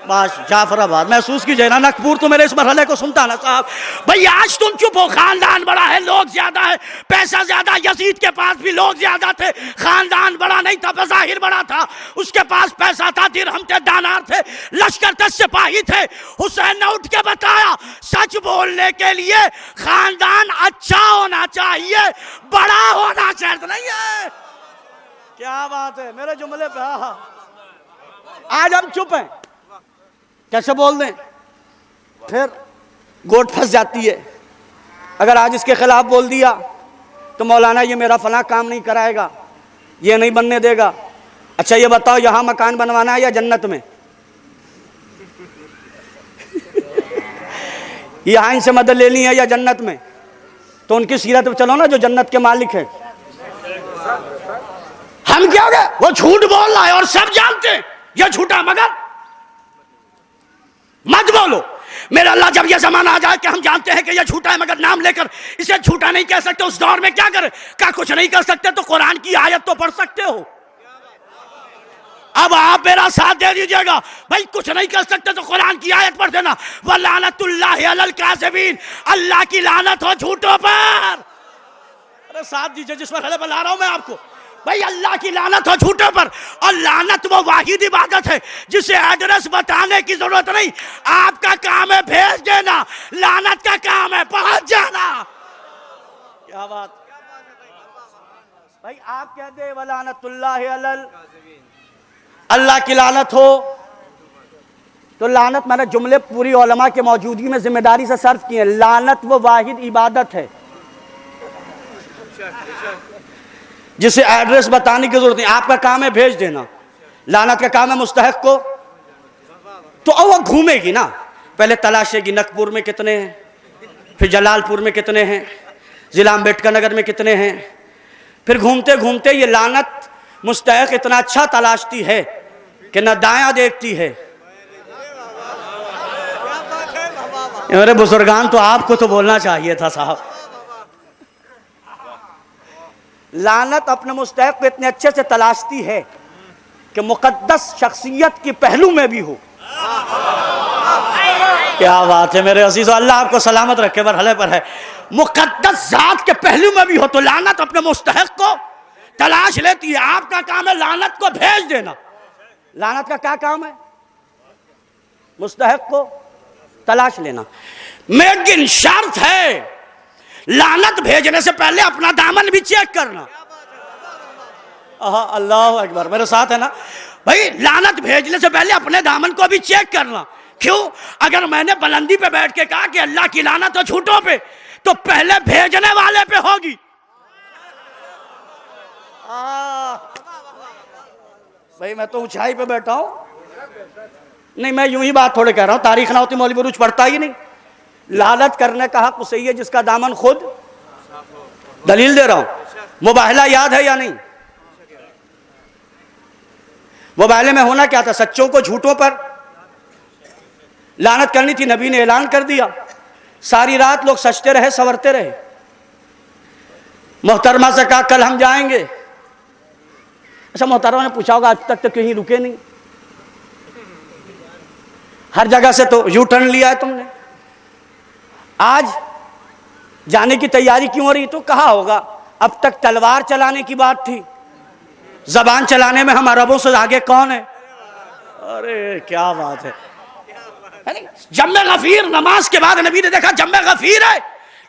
बस जाफराबाद। महसूस कीजिए ना, नकपुर तो मेरे इस मरहले को सुनता ना साहब। भाई आज तुम चुप हो, खानदान बड़ा है, लोग ज्यादा है, पैसा ज्यादा। यजीद के पास भी लोग ज्यादा थे, खानदान बड़ा नहीं था, बज़ाहिर बड़ा था। उसके पास पैसा था, दिरहम थे, दानार थे, लश्कर थे, सिपाही थे। हुसैन ने उठ के बताया सच बोलने के लिए खानदान अच्छा होना चाहिए, बड़ा होना चाहिए। नहीं है, क्या बात है मेरे जुमले पे। आज हम चुप हैं, कैसे बोल दें? फिर गोट फंस जाती है। अगर आज इसके खिलाफ बोल दिया तो मौलाना ये मेरा फला काम नहीं कराएगा, ये नहीं बनने देगा। अच्छा ये बताओ यहां मकान बनवाना है या जन्नत में? यहां इनसे मदद लेनी है या जन्नत में? तो उनकी सीरत पे चलो ना जो जन्नत के मालिक है। हम क्या हो गए? वो झूठ बोल रहा है और सब जानते हैं ये झूठा, मगर मत बोलो। मेरा अल्लाह जब यह जमाना आ जाए कि हम जानते हैं कि यह झूठा है मगर नाम लेकर इसे झूठा नहीं कह सकते, उस दौर में क्या करें? क्या कुछ नहीं कर सकते तो कुरान की आयत तो पढ़ सकते हो। अब आप मेरा साथ दे दीजिएगा भाई, कुछ नहीं कर सकते तो कुरान की आयत पढ़ देना, वलानतुल्लाहि अलल काज़िबीन, अल्लाह की लानत हो झूठों पर। अरे साथ दीजिए जिस पर खड़े बता रहा हूं मैं आपको भाई, अल्लाह की लानत हो झूठों पर। और लानत वो वाहिद इबादत है जिसे एड्रेस बताने की जरूरत नहीं, आपका काम है भेज देना, लानत का काम है पहुंच जाना। क्या बात भाई, आप कह दे वलानतुल्लाहि अलल, अल्लाह की लानत हो, तो लानत मैंने जुमले पूरी उलमा के मौजूदगी में जिम्मेदारी से सर्व किए। लानत वो वाहिद इबादत है जिसे एड्रेस बताने की जरूरत नहीं, आपका काम है भेज देना। लानत का काम है मुस्तहक को, तो अब वो घूमेगी ना, पहले तलाशेगी नकपुर में कितने हैं, फिर जलालपुर में कितने हैं, जिला अम्बेडकर नगर में कितने हैं, फिर घूमते घूमते ये लानत मुस्तहक इतना अच्छा तलाशती है कि न दायां देखती है। मेरे बुजुर्गान तो आपको तो बोलना चाहिए था साहब। लानत अपने मुस्तहक को इतने अच्छे से तलाशती है कि मुकद्दस शख्सियत की पहलू में भी हो। क्या बात है मेरे अजीजों, अल्लाह आपको सलामत रखे, मरहले पर है। मुकद्दस जात के पहलू में भी हो तो लानत अपने मुस्तहक को तलाश लेती है। आपका काम है लानत को भेज देना। लानत का क्या काम है? मुस्तहक को तलाश लेना। लेकिन शर्त है लानत भेजने से पहले अपना दामन भी चेक करना। अल्लाह अकबर, मेरे साथ है ना भाई। लानत भेजने से पहले अपने दामन को भी चेक करना। क्यों? अगर मैंने बुलंदी पे बैठ के कहा कि अल्लाह की लानत हो झूठों पे, तो पहले भेजने वाले पे होगी। भाई मैं तो ऊंचाई पे बैठा हूं, नहीं मैं यूं ही बात थोड़े कह रहा हूं, तारीख ना होती मौलवी बरूच पढ़ता ही नहीं। लालच करने का हक उसे ही है जिसका दामन खुद, दलील दे रहा हूं। मुबाहला याद है या नहीं? मुबाहले में होना क्या था? सच्चों को झूठों पर लानत करनी थी। नबी ने ऐलान कर दिया, सारी रात लोग सचते रहे, संवरते रहे। मोहतरमा से कहा कल हम जाएंगे। अच्छा, मोहतरमा ने पूछा होगा आज तक तो क्यों ही रुके नहीं? हर जगह से तो यू टर्न लिया है तुमने, आज जाने की तैयारी क्यों हो रही? तो कहा होगा अब तक तलवार चलाने की बात थी, जबान चलाने में हम अरबों से आगे कौन है? अरे क्या बात है। जम्मे गफीर, नमाज के बाद नबी ने देखा जम्मे गफीर है,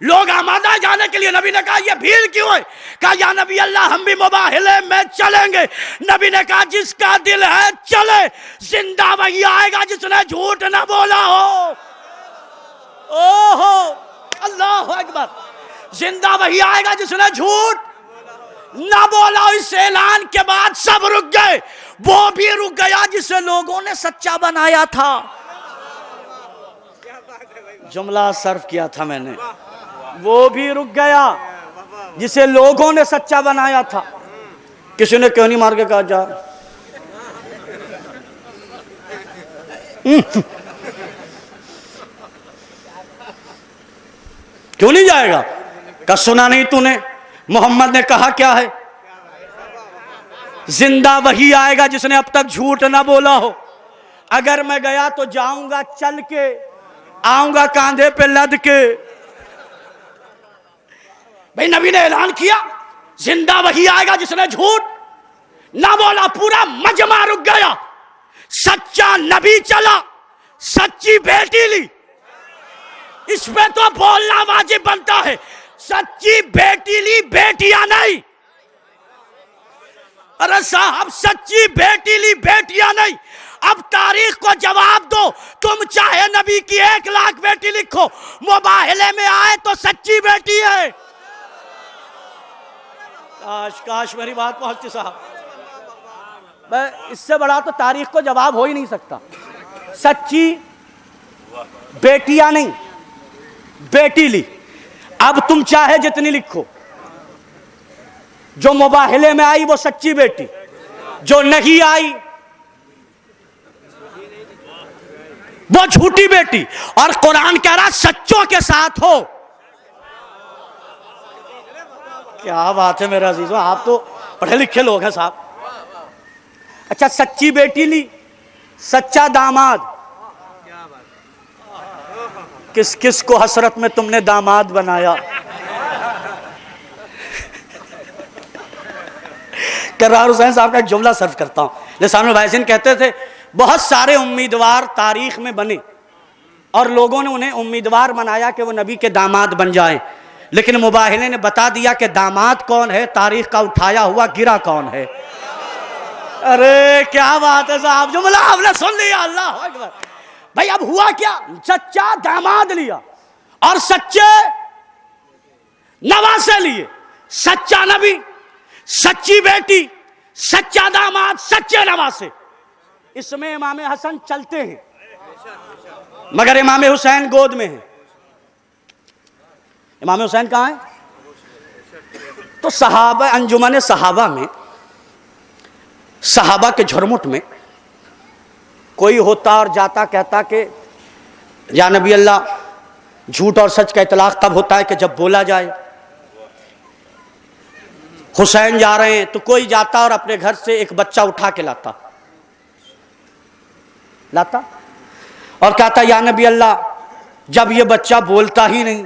लोग आमादा है जाने के लिए। नबी ने कहा ये भीड़ क्यों है? कहा या नबी अल्लाह हम भी मुबाहिले में चलेंगे। नबी ने कहा जिसका दिल है चले, जिंदा वही आएगा जिसने झूठ ना बोला हो। ओहो अल्लाह अकबर, जिंदा वही आएगा जिसने झूठ ना बोला। इस ऐलान के बाद सब रुक गए, वो भी रुक गया जिसे लोगों ने सच्चा बनाया था। जुमला सर्व किया था मैंने, वो भी रुक गया जिसे लोगों ने सच्चा बनाया था। किसी ने क्यों नहीं मार के कहा जा क्यों नहीं जाएगा? कहा सुना नहीं तूने मोहम्मद ने कहा क्या है? जिंदा वही आएगा जिसने अब तक झूठ ना बोला हो। अगर मैं गया तो जाऊंगा चल के, आऊंगा कांधे पे लद के। भाई नबी ने ऐलान किया जिंदा वही आएगा जिसने झूठ ना बोला। पूरा मजमा रुक गया, सच्चा नबी चला, सच्ची बेटी ली। इस पे तो बोलना वाजिब बनता है। सच्ची बेटी ली, बेटियां नहीं। अरे साहब सच्ची बेटी ली, बेटियां नहीं। अब तारीख को जवाब दो, तुम चाहे नबी की 1 लाख बेटी लिखो, मुबाहले में आए तो सच्ची बेटी है। काश काश मेरी बात पहुंचती साहब। इससे बड़ा तो तारीख को जवाब हो ही नहीं सकता। सच्ची बेटियां नहीं, बेटी ली। अब तुम चाहे जितनी लिखो, जो मुबाहले में आई वो सच्ची बेटी, जो नहीं आई वो झूठी बेटी। और कुरान कह रहा सच्चों के साथ हो। क्या बात है मेरे अजीजों, आप तो पढ़े लिखे लोग हैं साहब। अच्छा, सच्ची बेटी ली, सच्चा दामाद। किस किस को हसरत में तुमने दामाद बनाया। करार हुसैन साहब का एक जुमला सर्व करता हूं। लिसानुल वाइसिन कहते थे बहुत सारे उम्मीदवार तारीख में बने और लोगों ने उन्हें उम्मीदवार बनाया कि वो नबी के दामाद बन जाएं, लेकिन मुबाहिले ने बता दिया कि दामाद कौन है, तारीख का उठाया हुआ गिरा कौन है। अरे क्या बात है साहब, जुमला आपने सुन लिया, अल्लाह अकबर। भाई अब हुआ क्या, सच्चा दामाद लिया और सच्चे नवासे लिए। सच्चा नबी, सच्ची बेटी, सच्चा दामाद, सच्चे नवासे। इसमें इमाम हसन चलते हैं मगर इमाम हुसैन गोद में है। इमाम हुसैन कहां है? तो सहाबा अंजुमन सहाबा में, सहाबा के झुरमुट में कोई होता और जाता, कहता कि या नबी अल्लाह, झूठ और सच का इतलाक तब होता है कि जब बोला जाए। हुसैन जा रहे हैं तो कोई जाता और अपने घर से एक बच्चा उठा के लाता और कहता या नबी अल्लाह, जब ये बच्चा बोलता ही नहीं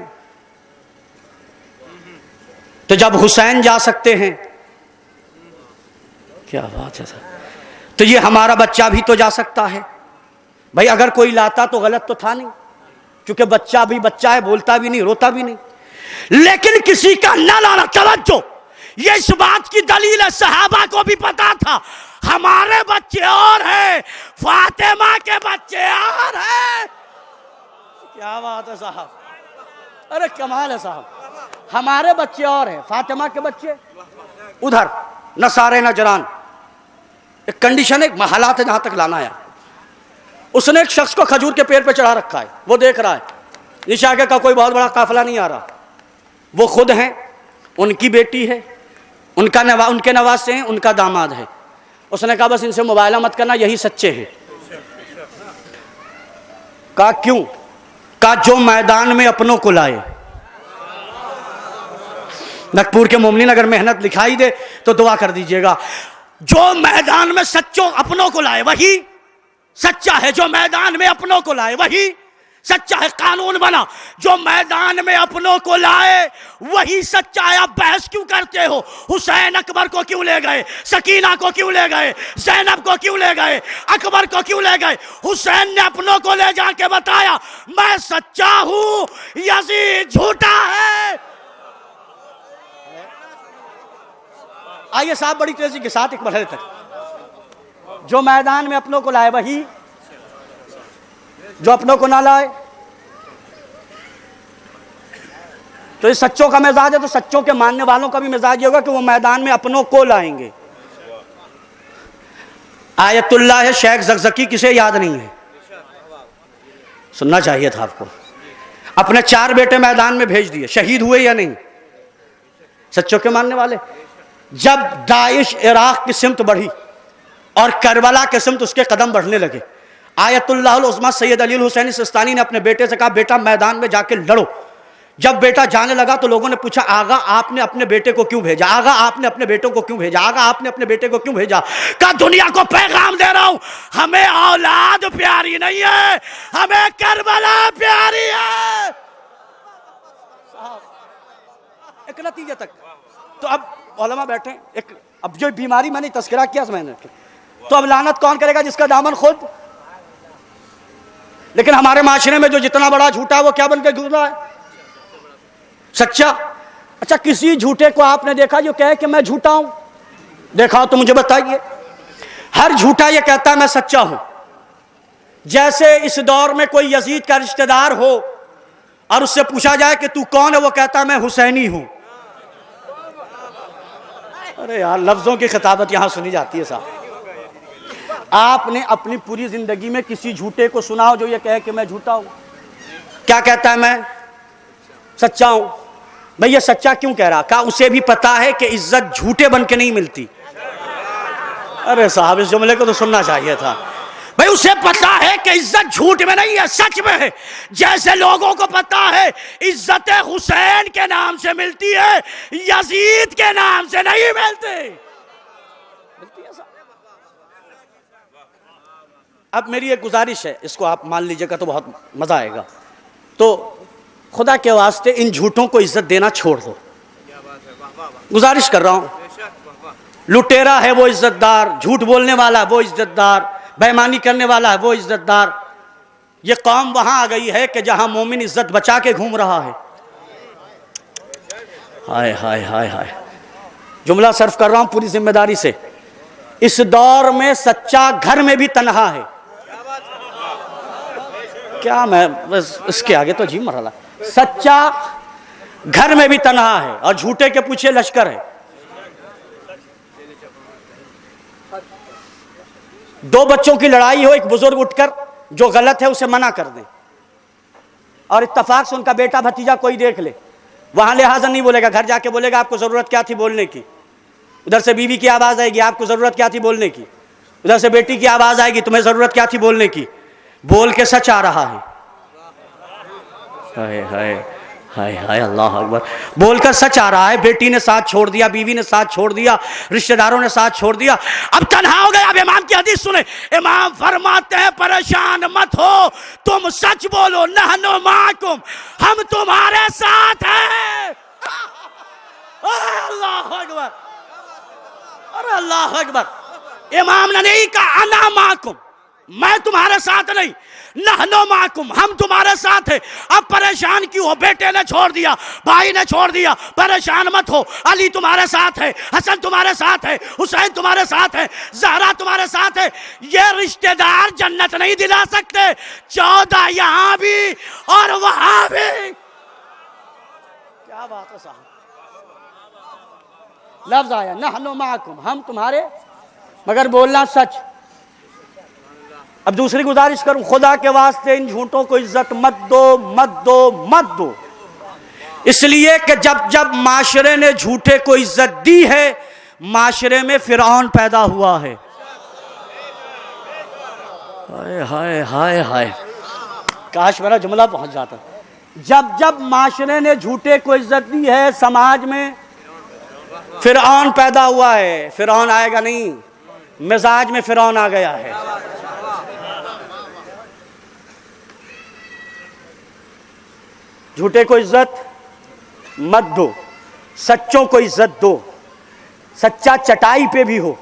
तो जब हुसैन जा सकते हैं। क्या बात है सर, तो ये हमारा बच्चा भी तो जा सकता है। भाई अगर कोई लाता तो गलत तो था नहीं, क्योंकि बच्चा भी बच्चा है, बोलता भी नहीं, रोता भी नहीं। लेकिन किसी का न लाना, तवज्जो, ये इस बात की दलील है, सहाबा को भी पता था हमारे बच्चे और हैं, फातिमा के बच्चे और हैं। क्या बात है साहब, अरे कमाल है साहब। हमारे बच्चे और हैं, फातिमा के बच्चे उधर, नसारे नजरान। एक कंडीशन, एक हालात है जहां तक लाना है। उसने एक शख्स को खजूर के पेड़ पे चढ़ा रखा है, वो देख रहा है नीचे आगे का कोई बहुत बड़ा काफिला नहीं आ रहा। वो खुद हैं, उनकी बेटी है, उनके नवासे हैं, उनका दामाद है। उसने कहा बस इनसे मुबायला मत करना, यही सच्चे हैं। कहा क्यों? कहा जो मैदान में अपनों को लाए। नकपुर के मोमिनीन अगर मेहनत दिखाई दे तो दुआ कर दीजिएगा। जो मैदान में सच्चों अपनों को लाए वही सच्चा है, जो मैदान में अपनों को लाए वही सच्चा है। कानून बना, जो मैदान में अपनों को लाए वही सच्चा है। अब बहस क्यों करते हो? हुसैन अकबर को क्यों ले गए, सकीना को क्यों ले गए, ज़ैनब को क्यों ले गए, अकबर को क्यों ले गए? हुसैन ने अपनों को ले जाके बताया मैं सच्चा हूं, यजीद झूठा है। आइए साहब बड़ी तेजी के साथ एक मरहले तक। जो मैदान में अपनों को लाए वही, जो अपनों को ना लाए। तो ये सच्चों का मिजाज है, तो सच्चों के मानने वालों का भी मिजाज ये होगा कि वो मैदान में अपनों को लाएंगे। आयतुल्लाह है शेख ज़कज़की, किसे याद नहीं है? सुनना चाहिए था आपको। अपने 4 बेटे मैदान में भेज दिए, शहीद हुए या नहीं? सच्चों के मानने वाले। जब दाइश इराक की सिमत बढ़ी और करबला के सिमत उसके कदम बढ़ने लगे, आयतुल्लाह उस्मा सैयद अली हुसैनी सिस्तानी ने अपने बेटे से कहा बेटा मैदान में जाके लड़ो। जब बेटा जाने लगा तो लोगों ने पूछा आगा आपने अपने बेटे को क्यों भेजा, आगा आपने अपने बेटों को क्यों भेजा, आगा आपने अपने बेटे को क्यों भेजा? कहा दुनिया को पैगाम दे रहा हूं, हमें औलाद प्यारी नहीं है, हमें करबला प्यारी है। एक नतीजे तक तो अब उलमा बैठे, एक अब जो बीमारी मैंने तस्करा किया मैंने, तो अब लानत कौन करेगा? जिसका दामन खुद। लेकिन हमारे माशरे में जो जितना बड़ा झूठा है वो क्या बन के घूम रहा है? सच्चा। अच्छा, किसी झूठे को आपने देखा जो कहे कि मैं झूठा हूं? देखा हो तो मुझे बताइए। हर झूठा ये कहता है मैं सच्चा हूं। जैसे इस दौर में कोई यजीद का रिश्तेदार हो और उससे पूछा जाए कि तू कौन है, वो कहता है मैं हुसैनी हूं। अरे यार, लफ्जों की खिताबत यहां सुनी जाती है साहब। आपने अपनी पूरी जिंदगी में किसी झूठे को सुना हो जो ये कहे कि मैं झूठा हूं? क्या कहता है? मैं सच्चा हूं। भाई ये सच्चा क्यों कह रहा? कहा उसे भी पता है कि इज्जत झूठे बन के नहीं मिलती। अरे साहब, इस जुमले को तो सुनना चाहिए था। भाई उसे पता है कि इज्जत झूठ में नहीं है, सच में है। जैसे लोगों को पता है इज्जत हुसैन के नाम से मिलती है, यजीद के नाम से नहीं मिलती। अब मेरी एक गुजारिश है, इसको आप मान लीजिएगा तो बहुत मजा आएगा। तो खुदा के वास्ते इन झूठों को इज्जत देना छोड़ दो, गुजारिश कर रहा हूं। लुटेरा है वो इज्जतदार, झूठ बोलने वाला वो इज्जतदार, बेईमानी करने वाला है वो इज्जतदार। ये कौम वहां आ गई है कि जहां मोमिन इज्जत बचा के घूम रहा है। हाय हाय हाय हाय। जुमला सर्फ कर रहा हूं पूरी जिम्मेदारी से। इस दौर में सच्चा घर में भी तन्हा है। क्या मैं बस इसके आगे तो जी मरला। सच्चा घर में भी तन्हा है और झूठे के पीछे लश्कर है। दो बच्चों की लड़ाई हो, एक बुजुर्ग उठकर जो गलत है उसे मना कर दे और इत्तेफाक से उनका बेटा भतीजा कोई देख ले, वहां लिहाजा नहीं बोलेगा, घर जाके बोलेगा आपको जरूरत क्या थी बोलने की। उधर से बीवी की आवाज आएगी आपको जरूरत क्या थी बोलने की। उधर से बेटी की आवाज आएगी तुम्हें जरूरत क्या थी बोलने की। बोल के सच आ रहा है। हाय हाय हाय हाय अल्लाह अकबर। बोलकर सच आ रहा है। बेटी ने साथ छोड़ दिया, बीवी ने साथ छोड़ दिया, रिश्तेदारों ने साथ छोड़ दिया, अब तन्हा हो गया। अब इमाम की हदीस सुने। इमाम फरमाते हैं परेशान मत हो, तुम सच बोलो, नहनु माकुम, हम तुम्हारे साथ हैं। अल्लाह अकबर, अरे अल्लाह अकबर। इमाम ने नहीं कहा अना माकुम, मैं तुम्हारे साथ नहीं, नहनो माकुम, हम तुम्हारे साथ हैं। अब परेशान क्यों हो? बेटे ने छोड़ दिया, भाई ने छोड़ दिया, परेशान मत हो। अली तुम्हारे साथ है, हसन तुम्हारे साथ है, हुसैन तुम्हारे साथ है, ज़हरा तुम्हारे साथ है। ये रिश्तेदार जन्नत नहीं दिला सकते, 14 यहां भी और वहां भी। क्या बात है साहब। लफ्ज आया नहनो माकुम, हम तुम्हारे, मगर बोलना सच। अब दूसरी गुजारिश करूं, खुदा के वास्ते इन झूठों को इज्जत मत दो, मत दो, मत दो। इसलिए कि जब जब माशरे ने झूठे को इज्जत दी है, माशरे में फिरौन पैदा हुआ है। हाय हाय हाय हाय, काश मेरा जुमला पहुंच जाता। जब जब माशरे ने झूठे को इज्जत दी है, समाज में फिरौन पैदा हुआ है। फिरौन आएगा नहीं, मिजाज में फिरौन आ गया है। झूठे को इज्जत मत दो, सच्चों को इज्जत दो। सच्चा चटाई पे भी हो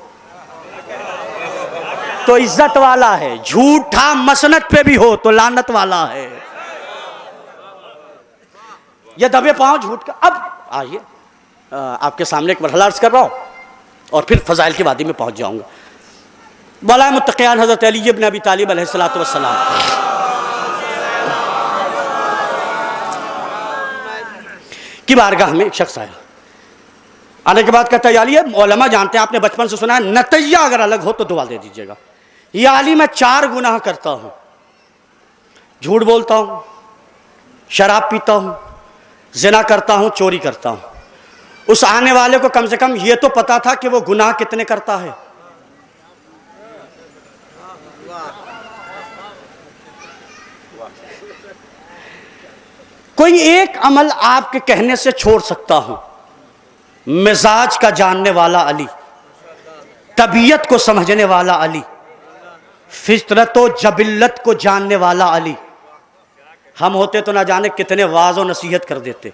तो इज्जत वाला है, झूठा मसनद पे भी हो तो लानत वाला है। ये दबे पांव झूठ का। अब आइए आपके सामने एक मरहला अर्ज कर रहा हूं और फिर फजाइल की वादी में पहुंच जाऊंगा। मौला मुत्तक़ियान हज़रत अली इब्न अबी तालिब अलैहिस्सलातु वस्सलाम की बारगाह में एक शख्स आया। आने के बाद कहता है अली, उलमा जानते हैं, आपने बचपन से सुना है, नतैया अगर अलग हो तो दुआ दे दीजिएगा। या अली, मैं 4 गुनाह करता हूं, झूठ बोलता हूं, शराब पीता हूं, जिना करता हूं, चोरी करता हूं। उस आने वाले को कम से कम ये तो पता था कि वो गुनाह कितने करता है। कोई एक अमल आपके कहने से छोड़ सकता हूं। मिजाज का जानने वाला अली, तबीयत को समझने वाला अली, फितरत व जबिल्लत को जानने वाला अली। हम होते तो ना जाने कितने वाज और नसीहत कर देते।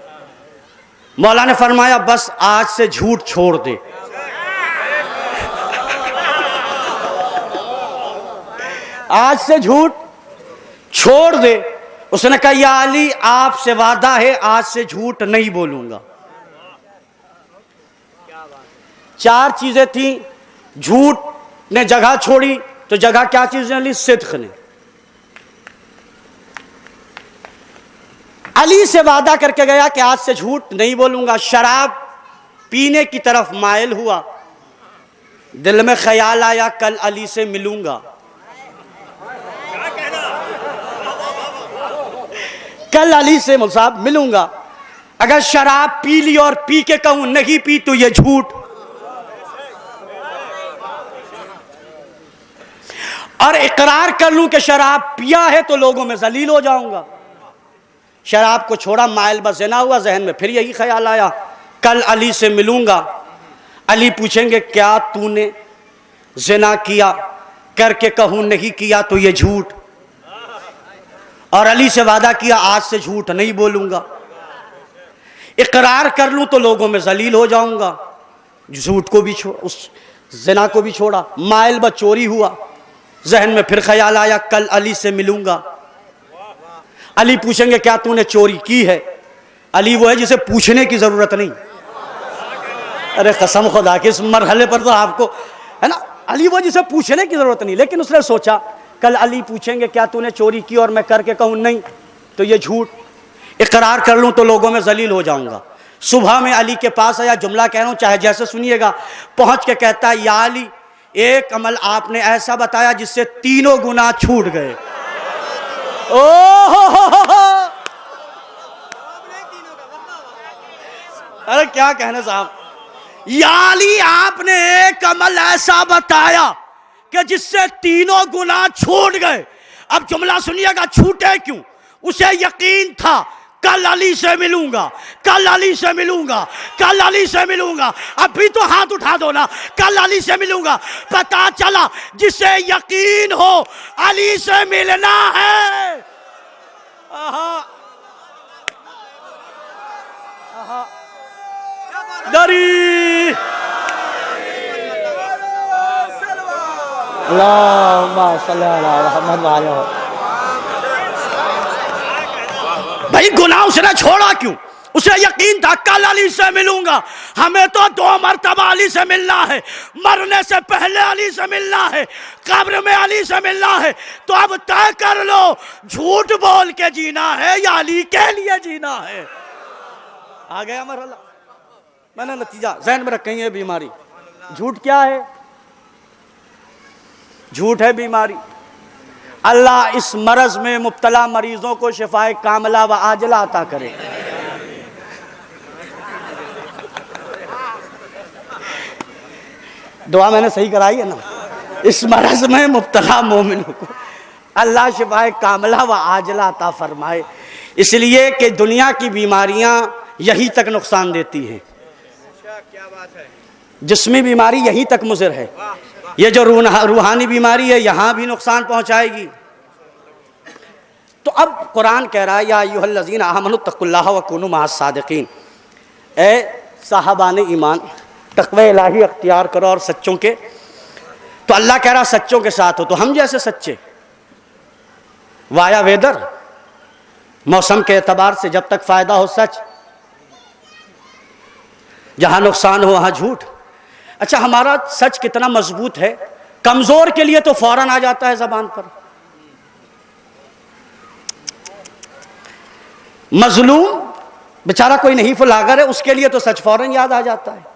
मौला ने फरमाया बस आज से झूठ छोड़ दे। आज से झूठ छोड़ दे। उसने कहा या अली, आपसे वादा है आज से झूठ नहीं बोलूंगा। 4 चीजें थी। झूठ ने जगह छोड़ी तो जगह क्या चीजें ली? सिद्क ने। अली से वादा करके गया कि आज से झूठ नहीं बोलूंगा। शराब पीने की तरफ मायल हुआ, दिल में ख्याल आया कल अली से मिलूंगा, कल अली से मुसाब मिलूंगा। अगर शराब पी ली और पी के कहूं नहीं पी तो यह झूठ। और इकरार कर लूं कि शराब पिया है तो लोगों में जलील हो जाऊंगा। शराब को छोड़ा, माइल बस ज़िना हुआ, जहन में फिर यही ख्याल आया कल अली से मिलूंगा। अली पूछेंगे क्या तूने ज़िना किया? करके कहूं नहीं किया तो ये झूठ, और अली से वादा किया आज से झूठ नहीं बोलूंगा। इकरार कर लूं तो लोगों में जलील हो जाऊंगा। झूठ को भी उस ज़िना को भी छोड़ा, माइल बस चोरी हुआ, जहन में फिर ख्याल आया कल अली से मिलूंगा। अली पूछेंगे क्या तूने चोरी की है? अली वो है जिसे पूछने की जरूरत नहीं। अरे कसम खुदा के, इस मरहले पर तो आपको है ना, अली वो जिसे पूछने की जरूरत नहीं, लेकिन उसने सोचा कल अली पूछेंगे क्या तूने चोरी की और मैं करके कहूं नहीं तो ये झूठ। इकरार कर लूं तो लोगों में जलील हो जाऊंगा। सुबह में अली के पास आया, जुमला कह रहा हूं चाहे जैसे सुनिएगा। पहुंच के कहता है या अली, एक अमल आपने ऐसा बताया जिससे तीनों गुनाह छूट गए। ओ अरे क्या कहने साहब, या अली आपने एक अमल ऐसा बताया कि जिससे तीनों गुनाह छूट गए। अब जुमला सुनिएगा, छूटे क्यों? उसे यकीन था कल अली से मिलूंगा, कल अली से मिलूंगा, कल अली से मिलूंगा। अभी तो हाथ उठा दो ना, कल अली से मिलूंगा। पता चला जिसे यकीन हो अली से मिलना है। आहा, आहा, दरी अल्लाहुम्मा सल्ली अला मुहम्मद व आला। भाई गुनाह उसने छोड़ा क्यों? उसे यकीन था कल अली से मिलूंगा। हमें तो 2 मरतबा अली से मिलना है, मरने से पहले अली से मिलना है, कब्र में अली से मिलना है। तो अब तय कर लो, झूठ बोल के जीना है या अली के लिए जीना है। आ गया मरहला, मैंने नतीजा ज़हन में रखें। ये बीमारी झूठ क्या है? झूठ है बीमारी। अल्लाह इस मरज में मुब्तला मरीजों को शिफाए कामला व आजला अता करे। दुआ मैंने सही कराई है ना? इस मरज में मुब्तला मोमिनों को अल्लाह शिफाए कामला व आजला अता फरमाए। इसलिए कि दुनिया की बीमारियां यहीं तक नुकसान देती हैं। जिस्मी बीमारी यहीं तक मुज़िर है, ये जो रूहानी बीमारी है यहां भी नुकसान पहुंचाएगी। तो अब कुरान कह रहा है या अय्युहल्लज़ीना आमनुत्तक़ुल्लाह व कूनू मअस सादिक़ीन, ए साहबाने ईमान तक़वा इलाही अख्तियार करो और सच्चों के। तो अल्लाह कह रहा सच्चों के साथ हो, तो हम जैसे सच्चे। वाया वेदर, मौसम के एतबार से जब तक फायदा हो सच, जहां नुकसान हो वहां झूठ। अच्छा, हमारा सच कितना मजबूत है? कमजोर के लिए तो फौरन आ जाता है जबान पर। मजलूम बेचारा कोई नहीं फुलागर है, उसके लिए तो सच फौरन याद आ जाता है।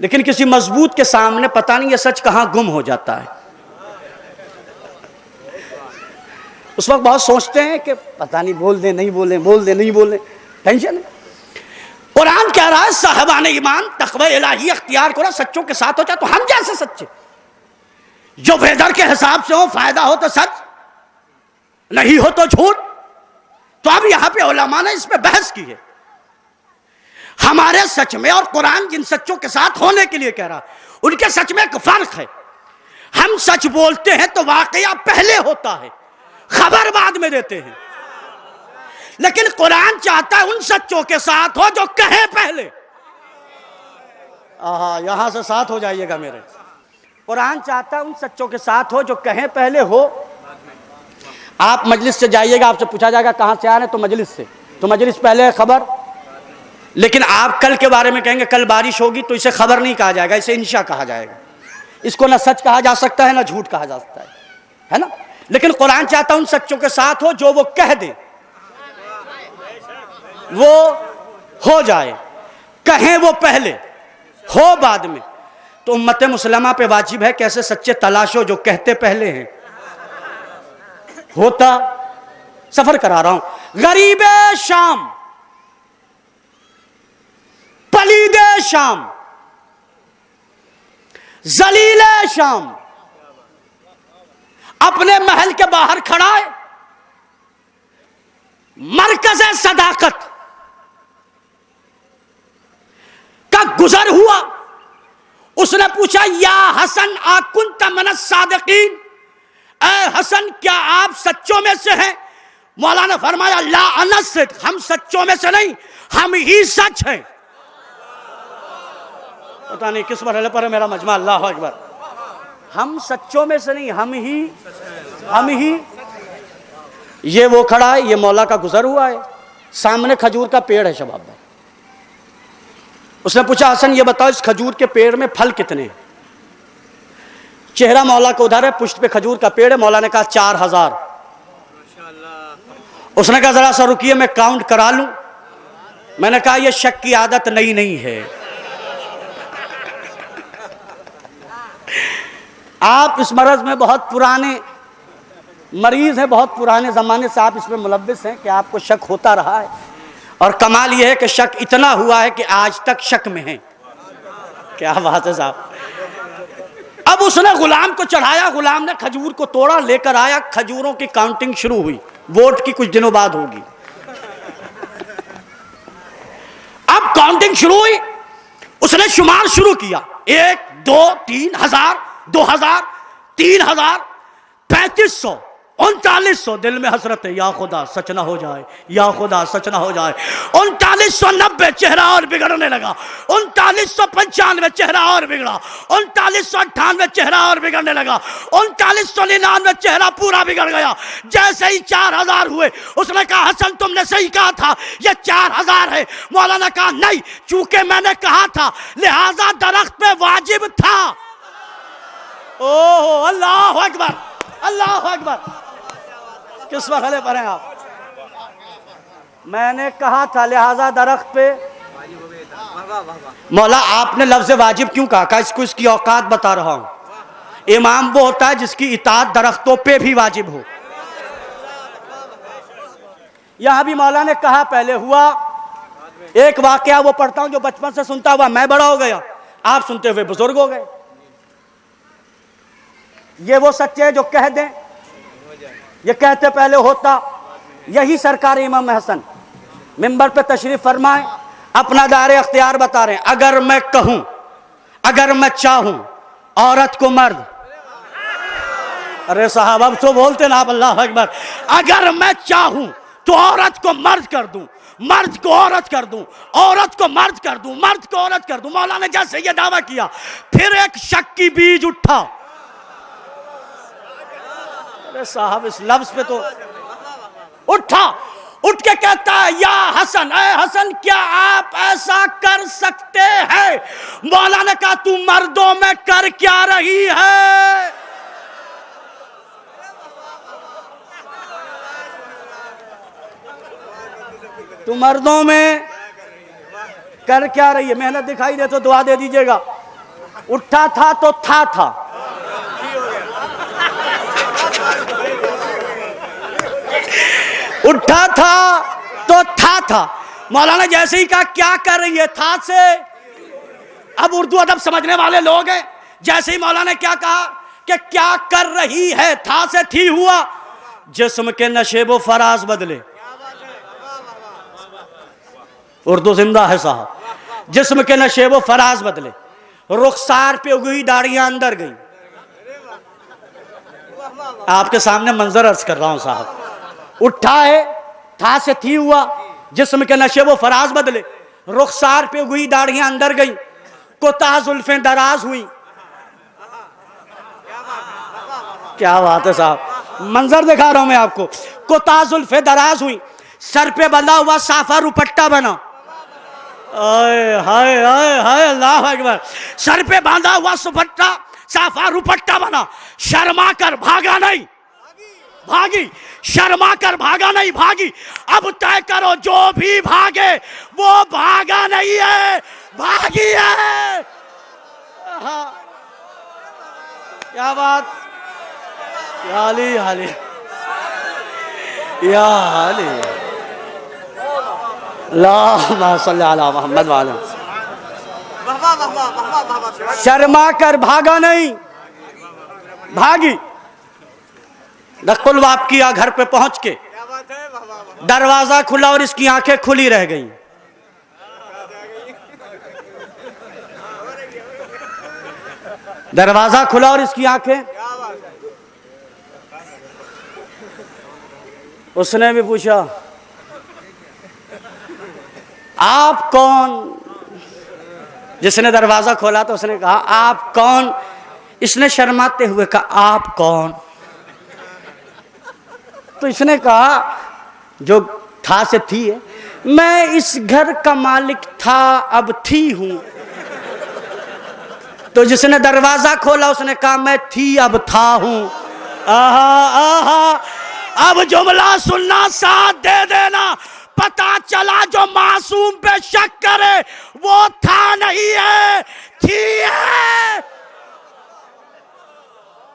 लेकिन किसी मजबूत के सामने पता नहीं ये सच कहां गुम हो जाता है। उस वक्त बहुत सोचते हैं कि पता नहीं बोल दे नहीं बोले, बोल दे नहीं बोले, टेंशन है। कुरान कह रहा है साहबाने ईमान तक़वा इलाही अख्तियार करो, सच्चों के साथ हो जाए। तो हम जैसे सच्चे, जो वेदर के हिसाब से हो, फायदा हो तो सच, नहीं हो तो झूठ। तो अब यहां पे उलमा ने इस पे बहस की है, हमारे सच में और कुरान जिन सच्चों के साथ होने के लिए कह रहा है उनके सच में एक फर्क है। हम सच बोलते हैं तो वाकया पहले होता है, खबर बाद में देते हैं। लेकिन कुरान चाहता है उन सच्चों के साथ हो जो कहे पहले। यहां से साथ हो जाइएगा मेरे। कुरान चाहता है उन सच्चों के साथ हो जो कहे पहले हो। आप मजलिस से जाइएगा, आपसे पूछा जाएगा कहां से आ रहे हैं, तो मजलिस से। तो मजलिस पहले है खबर। लेकिन आप कल के बारे में कहेंगे कल बारिश होगी, तो इसे खबर नहीं कहा जाएगा, इसे इंशा कहा जाएगा। इसको ना सच कहा जा सकता है ना झूठ कहा जा सकता है ना। लेकिन कुरान चाहता है उन सच्चों के साथ हो जो वो कह दे वो हो जाए, कहें वो पहले, हो बाद में। तो उम्मत मुसलमा पे वाजिब है कि ऐसे सच्चे तलाशो जो कहते पहले हैं। होता सफर करा रहा हूं, गरीबे शाम, पलीदे शाम, जलीले शाम, अपने महल के बाहर खड़ा है, मरकज सदाकत का गुजर हुआ। उसने पूछा, या हसन आकुंत मन सादिकीन, ए हसन क्या आप सच्चों में से हैं? मौला ने फरमाया, ला अनस, हम सच्चों में से नहीं, हम ही सच हैं। पता नहीं किस मरहले पर है मेरा मजमा, अल्लाह अकबर। हम सच्चों में से नहीं, हम ही। ये वो खड़ा है, ये मौला का गुजर हुआ है, सामने खजूर का पेड़ है शबाब भाई। उसने पूछा, हसन ये बताओ इस खजूर के पेड़ में फल कितने हैं? चेहरा मौला को उधर है, पुष्ट पे खजूर का पेड़ है। मौला ने कहा 4000। उसने कहा जरा सा रुकिए मैं काउंट करा लूं। मैंने कहा यह शक की आदत नई नहीं है, आप इस मरज में बहुत पुराने मरीज हैं, बहुत पुराने जमाने से आप इसमें मुलव्विस हैं कि आपको शक होता रहा है। और कमाल यह है कि शक इतना हुआ है कि आज तक शक में है। क्या बात है साहब। अब उसने गुलाम को चढ़ाया, गुलाम ने खजूर को तोड़ा, लेकर आया, खजूरों की काउंटिंग शुरू हुई। वोट की कुछ दिनों बाद होगी। अब काउंटिंग शुरू हुई, उसने शुमार शुरू किया, 1 2 3 हजार, 2000, 3000, 3500, 3900। दिल में हसरत है, या खुदा सच ना हो जाए, या खुदा सच ना हो जाए। 3990, चेहरा और बिगड़ने लगा। 3995, चेहरा और बिगड़ा। 3998, चेहरा और बिगड़ने लगा। 3999, चेहरा पूरा बिगड़ गया। जैसे ही 4000 हुए, उसने कहा, हसन तुमने सही कहा था, यह 4000 है। मौलाना ने कहा, नहीं, चूंकि मैंने कहा था लिहाजा दरख्त पे वाजिब था। ओहो, अल्लाह अकबर, अल्लाह अकबर। किस मरहले पर हैं आप? मैंने कहा था लिहाजा दरख्त पे। मौला आपने लफ्ज वाजिब क्यों कहा? इसको इसकी औकात बता रहा हूं। इमाम वो होता है जिसकी इताअत दरख्तों पे भी वाजिब हो। यहां भी मौला ने कहा, पहले हुआ एक वाकया, वो पढ़ता हूं जो बचपन से सुनता हुआ मैं बड़ा हो गया, आप सुनते हुए बुजुर्ग हो गए। ये वो सच्चे हैं जो कह दें, ये कहते पहले होता। यही सरकार इमाम हसन मिंबर पे तशरीफ फरमाए, अपना दायरे अख्तियार बता रहे हैं। अगर मैं कहूं, अगर मैं चाहूं औरत को मर्द, अरे साहब अब तो बोलते ना आप, अल्लाह अकबर। अगर मैं चाहूं तो औरत को मर्द कर दूं, मर्द को औरत कर दूं, औरत को मर्द कर दूं, मर्द को औरत कर दूं। मौला ने जैसे ये दावा किया, फिर एक शक की बीज उठा। अरे साहब इस लफ्ज पे तो उठा, उठ के कहता है, या हसन, ऐ हसन क्या आप ऐसा कर सकते हैं? मौला ने कहा, तू मर्दों में कर क्या रही है? तू मर्दों में कर क्या रही है? मेहनत दिखाई दे तो दुआ दे दीजिएगा। उठा था तो था उठा था तो था। मौलाना जैसे ही कहा, क्या कर रही है, था से। अब उर्दू अदब समझने वाले लोग हैं, जैसे ही मौलाना ने क्या कहा कि क्या कर रही है, था से थी हुआ। जिस्म के नशेबो फराज बदले। उर्दू जिंदा है साहब। जिस्म के नशेबो फराज बदले, रुखसार पे उगी दाढ़ियां अंदर गई। आपके सामने मंजर अर्ज कर रहा हूं साहब। उठा है, था से थी हुआ, जिस्म के नशे वो फराज बदले, रुखसार पे हुई दाढ़ियां अंदर गई, कोताह जुल्फें दराज हुई। क्या बात है साहब, मंजर दिखा रहा हूं मैं आपको। कोताह जुल्फें दराज हुई, सर पे बंधा हुआ साफा रुपट्टा बना। हाय हाय हाय हाय, अल्लाह अकबर। सर पे बांधा हुआ सुपट्टा, साफा रुपट्टा बना। शर्मा कर भागा नहीं, भागी। शर्मा कर भागा नहीं, भागी। अब तय करो, जो भी भागे वो भागा नहीं है, भागी है। क्या बात, या अली हाली, या अली, अल्लाहुम्मा सल्ली अला मुहम्मद व अला। शर्मा कर भागा नहीं, भागी। दक्कुल वाप किया घर पे पहुंच के, दरवाजा खुला और इसकी आंखें खुली रह गईं। दरवाजा खुला और इसकी आंखें, उसने भी पूछा आप कौन? जिसने दरवाजा खोला तो उसने कहा आप कौन? इसने शर्माते हुए कहा आप कौन? तो इसने कहा जो था से थी है, मैं इस घर का मालिक था अब थी हूं। तो जिसने दरवाजा खोला उसने कहा मैं थी अब था हूं। आहा आहा, अब जुमला सुनना, साथ दे देना। पता चला जो मासूम पे शक करे वो था नहीं है, थी है।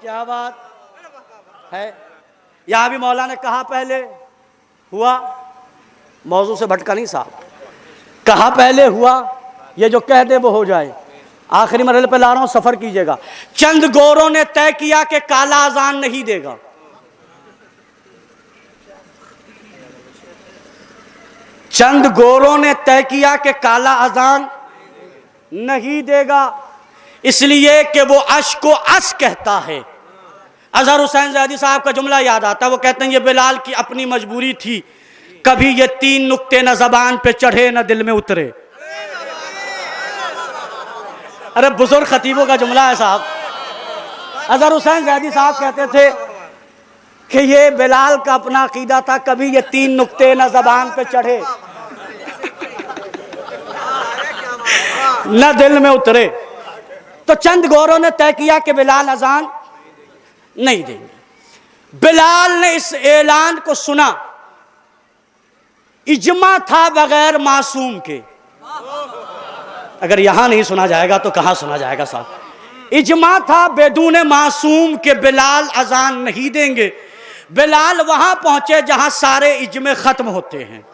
क्या बात है? यहां भी मौला ने कहा पहले हुआ, मौजू से भटका नहीं साहब, कहा पहले हुआ, ये जो कह दे वो हो जाए। आखिरी मरहले पे ला रहा हूं, सफर कीजिएगा। चंद गोरों ने तय किया कि काला अजान नहीं देगा। चंद गोरों ने तय किया कि काला अजान नहीं देगा, इसलिए कि वो अश को अस कहता है। अजहर हुसैन ज़ैदी साहब का जुमला याद आता है, वो कहते हैं ये बिलाल की अपनी मजबूरी थी, कभी ये 3 नुक्ते न जबान पे चढ़े न दिल में उतरे। अरे बुजुर्ग खतीबों का जुमला है साहब। अजहर हुसैन ज़ैदी साहब कहते थे कि ये बिलाल का अपना अकीदा था, कभी ये 3 नुक्ते न जबान पे चढ़े न दिल में उतरे। तो चंद गौरों ने तय किया कि बिलाल अजान नहीं देंगे। बिलाल ने इस ऐलान को सुना, इजमा था बगैर मासूम के। अगर यहां नहीं सुना जाएगा तो कहां सुना जाएगा साहब? इजमा था बेदून मासूम के बिलाल अजान नहीं देंगे। बिलाल वहां पहुंचे जहां सारे इजमे खत्म होते हैं।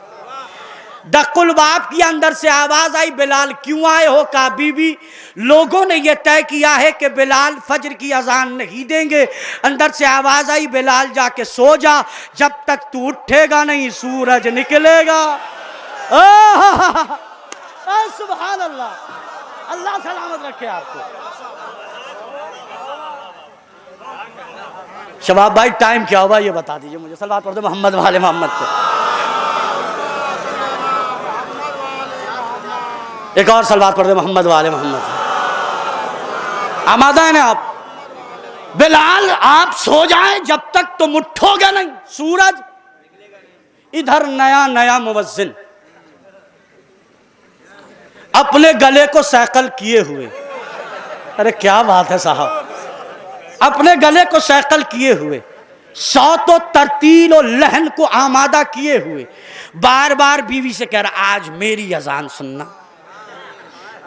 दक्कुल बाप की अंदर से आवाज आई, बिलाल क्यों आए हो? कहा बीबी, लोगों ने यह तय किया है कि बिलाल फजर की अजान नहीं देंगे। अंदर से आवाज आई, बिलाल जाके सो जा, जब तक तू उठेगा नहीं सूरज निकलेगा। सुभान अल्लाह, अल्लाह सलामत रखे आपको। शबाब भाई टाइम क्या हुआ ये बता दीजिए मुझे, सलवात पढ़ दो मोहम्मद वाले मोहम्मद पे। एक और सलवात पढ़ दो मोहम्मद वाले मोहम्मद। आमादा है ना आप? बिलाल आप सो जाएं, जब तक तुम उठोगे नहीं सूरज। इधर नया नया मुवज्जिन अपने गले को सैकल किए हुए, अरे क्या बात है साहब, अपने गले को सैकल किए हुए, सौत और तरतील और लहन को आमादा किए हुए, बार बार बीवी से कह रहा आज मेरी अजान सुनना।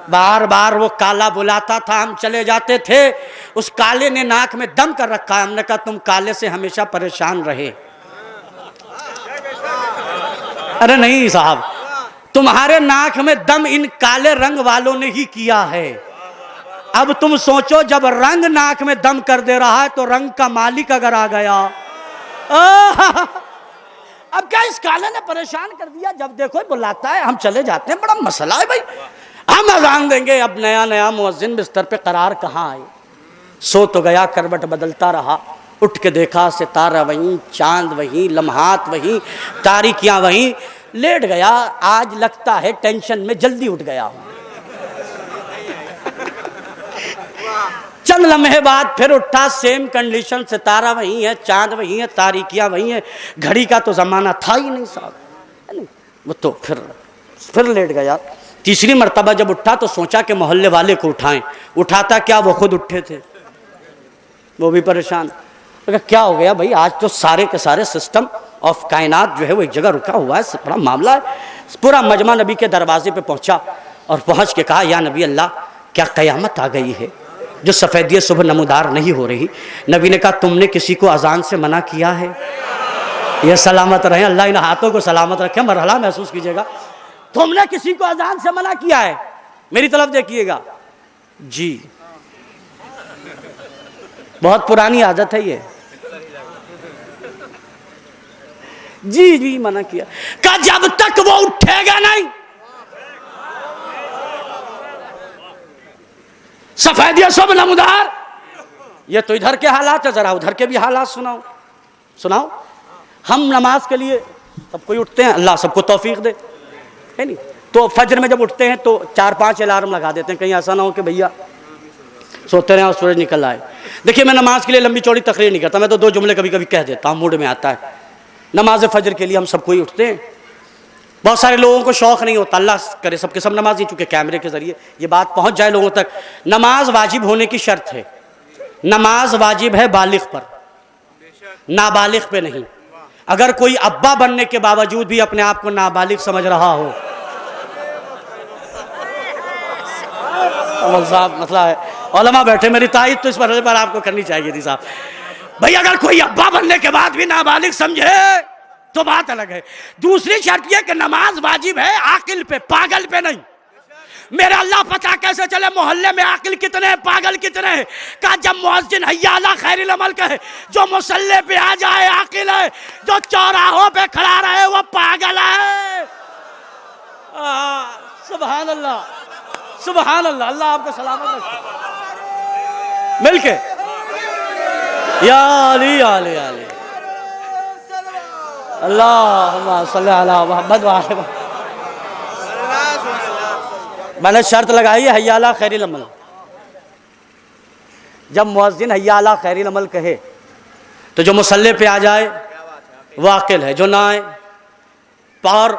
बार बार वो काला बुलाता था, हम चले जाते थे, उस काले ने नाक में दम कर रखा है। हमने कहा तुम काले से हमेशा परेशान रहे। अरे नहीं साहब, तुम्हारे नाक में दम इन काले रंग वालों ने ही किया है। अब तुम सोचो, जब रंग नाक में दम कर दे रहा है तो रंग का मालिक अगर आ गया, अब क्या इस काले ने परेशान कर दिया। जब देखो बुलाता है, हम चले जाते हैं, बड़ा मसला है भाई, हम अजान देंगे। अब नया नया मुअज्जिन बिस्तर पे करार कहाँ आए। सो तो गया, करवट बदलता रहा, उठ के देखा सितारा वहीं, चांद वहीं, लम्हात वहीं, तारीकियां वहीं, लेट गया। आज लगता है टेंशन में जल्दी उठ गया हूं। चंद लम्हे बाद फिर उठा, सेम कंडीशन, सितारा वहीं है, चांद वहीं है, तारीकियां वहीं है। घड़ी का तो जमाना था ही नहीं साहब, है नहीं? वो तो फिर लेट गया। तीसरी मर्तबा जब उठा तो सोचा कि मोहल्ले वाले को उठाएं। उठाता क्या, वो खुद उठे थे, वो भी परेशान। क्या हो गया भाई, आज तो सारे के सारे सिस्टम ऑफ कायनात जो है वो एक जगह रुका हुआ है, बड़ा मामला है। पूरा मजमा नबी के दरवाजे पे पहुंचा और पहुंच के कहा, या नबी अल्लाह, क्या कयामत आ गई है जो सफ़ेदी सुबह नमूदार नहीं हो रही? नबी ने कहा, तुमने किसी को अजान से मना किया है? ये सलामत रहे, अल्लाह इन हाथों को सलामत रखे, मरहला महसूस कीजिएगा। तुमने किसी को अजान से मना किया है? मेरी तरफ देखिएगा जी, बहुत पुरानी आदत है ये। जी जी मना किया। कहा जब तक वो उठेगा नहीं, सफेदिया सब नमदार। ये तो इधर के हालात है, जरा उधर के भी हालात सुनाओ सुनाओ। हम नमाज के लिए सब कोई उठते हैं, अल्लाह सबको तौफीक दे, है नहीं। तो फजर में जब उठते हैं तो 4-5 अलार्म लगा देते हैं, कहीं ऐसा ना हो कि भैया सोते रहे और सूरज निकल आए। देखिए मैं नमाज के लिए लंबी चौड़ी तकरीर नहीं करता, मैं तो 2 जुमले कभी कभी कह देता हूँ, मूड में आता है। नमाज फजर के लिए हम सब कोई उठते हैं। बहुत सारे लोगों को शौक़ नहीं होता, अल्लाह करे सबके सब नमाजी, चूँकि कैमरे के ज़रिए ये बात पहुँच जाए लोगों तक। नमाज वाजिब होने की शर्त है, नमाज वाजिब है बालिग पर, नाबालिग पे नहीं। अगर कोई अब्बा बनने के बावजूद भी अपने आप को नाबालिग समझ रहा हो, साहब मसला है, उलमा बैठे, मेरी तारीफ तो इस मसले पर आपको करनी चाहिए थी साहब। भाई अगर कोई अब्बा बनने के बाद भी नाबालिग समझे तो बात अलग है। दूसरी शर्त यह कि नमाज वाजिब है आकिल पे, पागल पे नहीं। मेरा अल्लाह पता कैसे चले मोहल्ले में आकिल कितने हैं, पागल कितने हैं। कहा जब मुअज्जिन हय्या अला खैरिल अमल कहे, जो मुसल्ले पे आ जाए आकिल है, जो चौराहों पे खड़ा रहे वो पागल है। सुभान अल्लाह सुभान अल्लाह, अल्लाह आपको सलामत रखे। मिलके या अली आले आले अल्लाहुम्मा सल्ली अला मुहम्मद व आले मुहम्मद। मैंने शर्त लगाई है हय्या अला खैरिल अमल। जब मुअज्जिन हय्या अला खैरिल अमल कहे तो जो मुसल्ले पे आ जाए वो आकिल है, जो ना आए और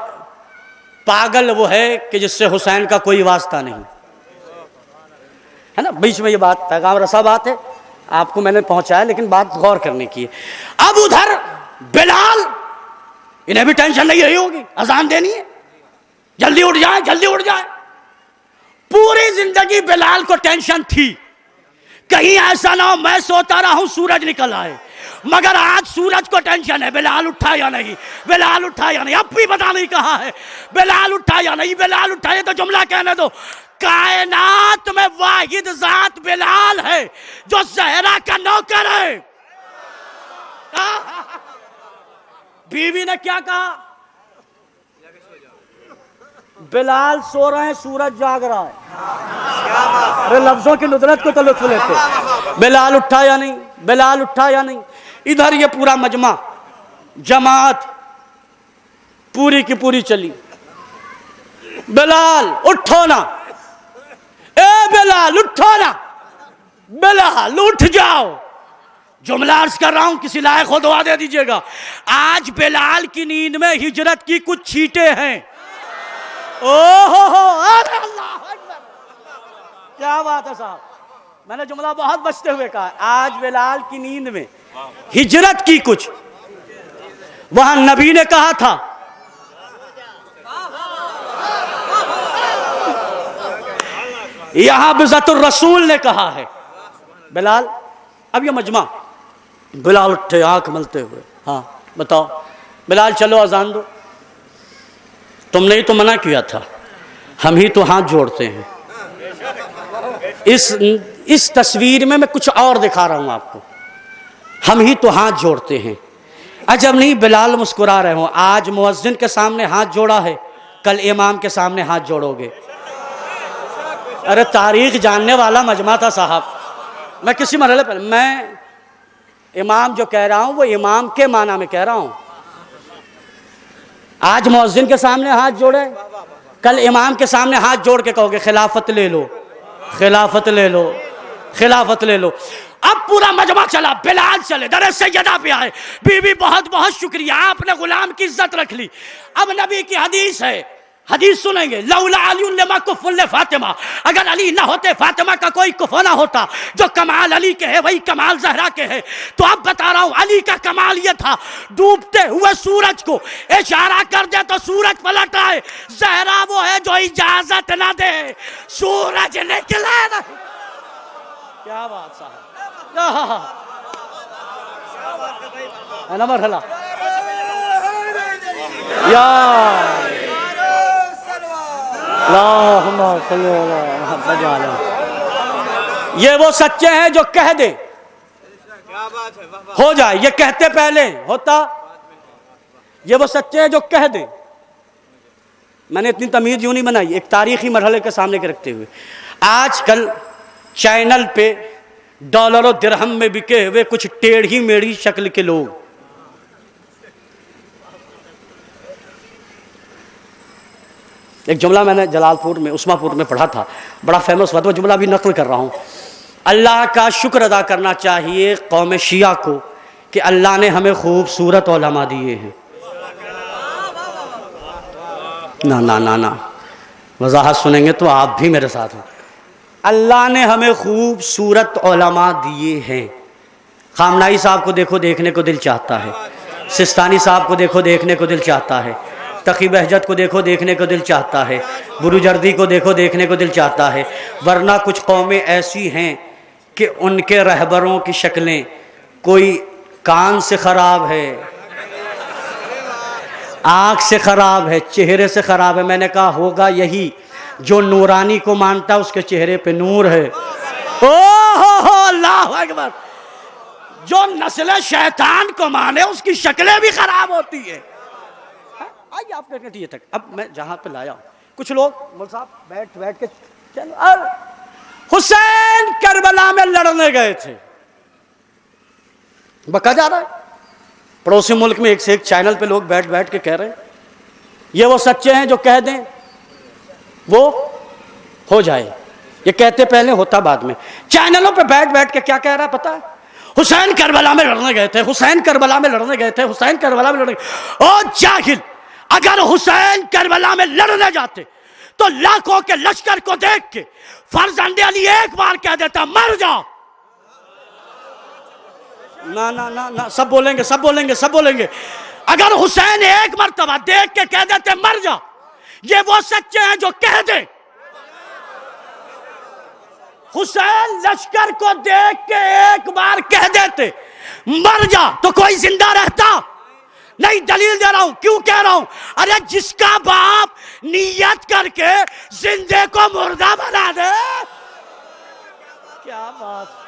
पागल वो है कि जिससे हुसैन का कोई वास्ता नहीं है ना। बीच में ये बात पैगाम रसा बात है, आपको मैंने पहुंचाया, लेकिन बात गौर करने की है। अब उधर बिलाल, इन्हें भी टेंशन नहीं रही होगी, अजान देनी है, जल्दी उठ जाए जल्दी उठ जाए। पूरी जिंदगी बिलाल को टेंशन थी, कहीं ऐसा ना हो मैं सोता रहा हूं सूरज निकल आए। मगर आज सूरज को टेंशन है, बिलाल उठा या नहीं, बिलाल उठा या नहीं। अब भी पता नहीं कहा है बिलाल उठा या नहीं, बिलाल उठा तो जुमला कहने दो। कायनात में वाहिद जात बिलाल है जो ज़हरा का नौकर है। बीवी ने क्या कहा, बिलाल सो रहे हैं सूरज जाग रहा है। अरे लफ्जों की नुदरत को तो लुत्फ लेते। बिलाल उठा या नहीं, बिलाल उठा या नहीं। इधर ये पूरा मजमा जमात पूरी की पूरी चली, बिलाल उठो ना, ए बिलाल उठो ना, बिलाल उठ जाओ। जुमला अर्ज कर रहा हूं, किसी लायक हो दुआ दे दीजिएगा। आज बिलाल की नींद में हिजरत की कुछ छींटे हैं। ओहो अरे अल्लाह अकबर, क्या बात है साहब, मैंने जुमला बहुत बचते हुए कहा। आज बिलाल की नींद में हिजरत की कुछ, वहां नबी ने कहा था यहां बिज़तुर रसूल ने कहा है बिलाल। अब ये मजमा, बिलाल उठे आंख मलते हुए, हाँ बताओ बिलाल चलो अजान दो। तुमने ही तो मना किया था, हम ही तो हाथ जोड़ते हैं। इस तस्वीर में मैं कुछ और दिखा रहा हूं आपको, हम ही तो हाथ जोड़ते हैं। अजब नहीं बिलाल मुस्कुरा रहे हो। आज मुअज्जिन के सामने हाथ जोड़ा है, कल इमाम के सामने हाथ जोड़ोगे। अरे तारीख जानने वाला मजमा था साहब। मैं किसी मरहले पर, मैं इमाम जो कह रहा हूं वो इमाम के माना में कह रहा हूं। आज मुअज्जिन के सामने हाथ जोड़े, कल इमाम के सामने हाथ जोड़ के कहोगे खिलाफत ले लो, खिलाफत ले लो, खिलाफत ले लो। अब पूरा मजमा चला, बिलाल चले, दर सैयदा पे आए। बीबी बहुत बहुत शुक्रिया, आपने गुलाम की इज्जत रख ली। अब नबी की हदीस है, हदीस सुनेंगे। लौला अली लमा कुफुल फातिमा, अगर अली ना होते फातिमा का कोई कुफ ना होता। जो कमाल अली के है वही कमाल ज़हरा के है। तो अब बता रहा हूं, अली का कमाल ये था डूबते हुए सूरज को इशारा कर दे तो सूरज पलट आए। ज़हरा वो है जो इजाजत ना दे सूरज निकले नहीं। क्या बात साहब, मरहला या ये वो सच्चे हैं जो कह दे हो जाए, ये कहते पहले होता ये वो सच्चे हैं जो कह दें। मैंने इतनी तमीज यूं नहीं बनाई, एक तारीखी मरहले के सामने के रखते हुए। आजकल चैनल पे डॉलरों दिरहम में बिके हुए कुछ टेढ़ी मेढ़ी शक्ल के लोग, एक जुमला मैंने जलालपुर में उस्मापुर में पढ़ा था, बड़ा फेमस हुआ था, वो जुमला भी नकल कर रहा हूं। अल्लाह का शुक्र अदा करना चाहिए कौम शिया को कि अल्लाह ने हमें खूबसूरत उलमा दिए हैं। ना ना ना ना, वजाहत सुनेंगे तो आप भी मेरे साथ हो। अल्लाह ने हमें खूबसूरत उलमा दिए हैं। खामनाई साहब को देखो, देखने को दिल चाहता है। सिस्तानी साहब को देखो, देखने को दिल चाहता है। तकी बहजत को देखो, देखने को दिल चाहता है। बुरुजर्दी को देखो, देखने को दिल चाहता है। वरना कुछ कौमें ऐसी हैं कि उनके रहबरों की शक्लें, कोई कान से खराब है, आँख से खराब है, चेहरे से खराब है। मैंने कहा होगा यही, जो नूरानी को मानता है उसके चेहरे पे नूर है। ओहो अल्लाह अकबर। जो नस्ल शैतान को माने उसकी शक्लें भी खराब होती है। आइए आप बैठने दीजिए तक। अब मैं जहां पे लाया हूं, कुछ लोग मौलवी साहब बैठ के चलो। और हुसैन करबला में लड़ने गए थे, बका जा रहा है। पड़ोसी मुल्क में एक से एक चैनल पे लोग बैठ के कह रहे हैं ये वो सच्चे हैं जो कह दें वो हो जाए। ये कहते पहले होता बाद में। चैनलों पे बैठ के क्या कह रहा है पता है? हुसैन करबला में लड़ने गए थे, हुसैन करबला में लड़ने गए थे, हुसैन करबला में लड़ने गए। ओ जाहिल, अगर हुसैन करबला में लड़ने जाते तो लाखों के लश्कर को देख के फर्जंदे अली एक बार कह देता मर जाओ। ना ना ना ना, सब बोलेंगे सब बोलेंगे सब बोलेंगे। अगर हुसैन एक मर्तबा देख के कह देते मर जा, ये वो सच्चे हैं जो कह दे। हुसैन लश्कर को देख के एक बार कह देते मर जा तो कोई जिंदा रहता नहीं। दलील दे रहा हूं, क्यों कह रहा हूं? अरे जिसका बाप नियत करके जिंदे को मुर्दा बना दे, क्या बात।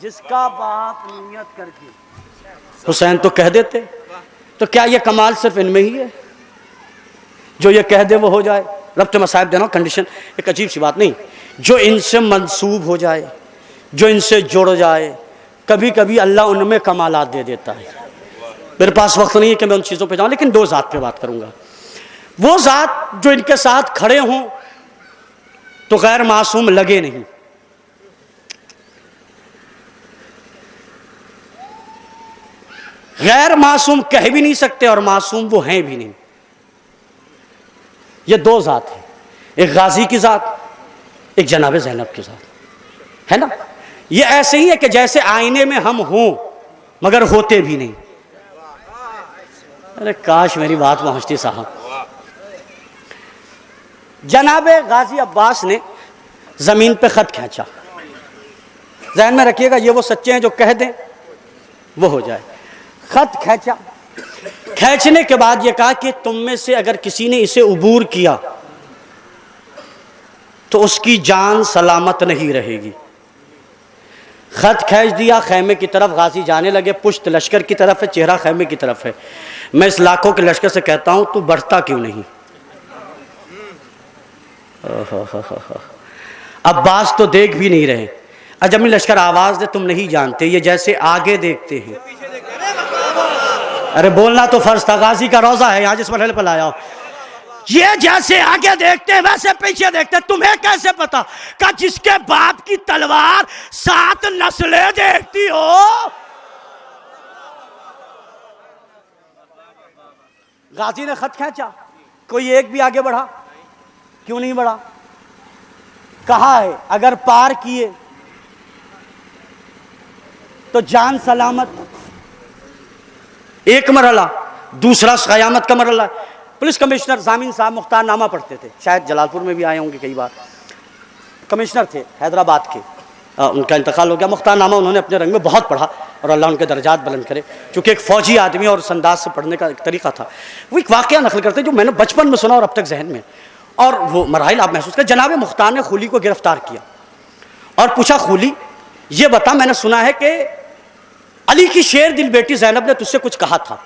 जिसका बाप नियत करके हुसैन तो कह देते, तो क्या ये कमाल सिर्फ इनमें ही है जो ये कह दे वो हो जाए? रब्त मसाइब देना कंडीशन, एक अजीब सी बात नहीं, जो इनसे मंसूब हो जाए, जो इनसे जुड़ जाए, कभी कभी अल्लाह उनमें कमालात दे देता है। मेरे पास वक्त नहीं है कि मैं उन चीज़ों पे जाऊं, लेकिन दो ज़ात पे बात करूंगा। वो ज़ात जो इनके साथ खड़े हों तो गैर मासूम लगे नहीं। गैर मासूम कह भी नहीं सकते और मासूम वो हैं भी नहीं। ये दो ज़ात है, एक गाजी की ज़ात, एक जनाब ज़ैनब की ज़ात, है ना। ये ऐसे ही है कि जैसे आईने में हम हों मगर होते भी नहीं। अरे काश मेरी बात पहुंचती साहब। जनाब गाजी अब्बास ने जमीन पे खत खींचा, ज़हन में रखिएगा ये वो सच्चे हैं जो कह दें वो हो जाए। खत खींचा, खींचने के बाद ये कहा कि तुम में से अगर किसी ने इसे उबूर किया तो उसकी जान सलामत नहीं रहेगी। खत खींच दिया, खैमे की तरफ गाजी जाने लगे। पुश्त लश्कर की तरफ है, चेहरा खैमे की तरफ है। मैं इस लाखों के लश्कर से कहता हूं तू बढ़ता क्यों नहीं? अब्बास तो देख भी नहीं रहे। अजमी लश्कर आवाज दे, तुम नहीं जानते, ये जैसे आगे देखते हैं। अरे बोलना तो फर्ज था, गाजी का रोजा है यहाँ जिस मरहले पर लाया हो। ये जैसे आगे देखते हैं वैसे पीछे देखते हैं। तुम्हें कैसे पता? का जिसके बाप की तलवार 7 नस्लें देखती हो। गाजी ने खत खींचा, कोई एक भी आगे बढ़ा? क्यों नहीं बढ़ा? कहा है अगर पार किए तो जान सलामत। एक मरहला, दूसरा क़यामत का मरहला। पुलिस कमिश्नर जामिन साहब मुख्तारनामा पढ़ते थे, शायद जलालपुर में भी आए होंगे कई बार। कमिश्नर थे हैदराबाद के, उनका इंतकाल हो गया। मुख्तारनामा उन्होंने अपने रंग में बहुत पढ़ा और अल्लाह उनके दर्जात बुलंद करे। चूँकि एक फ़ौजी आदमी और उस अंदाज से पढ़ने का एक तरीका था। वो एक वाक़या नकल करते जो मैंने बचपन में सुना और अब तक जहन में, और वो मराहिल आप महसूस करें। जनाब मुख्तार ने खूली को गिरफ्तार किया और पूछा, खूली ये बता, मैंने सुना है कि अली की शेर दिल बेटी ज़ैनब ने तुझसे कुछ कहा था।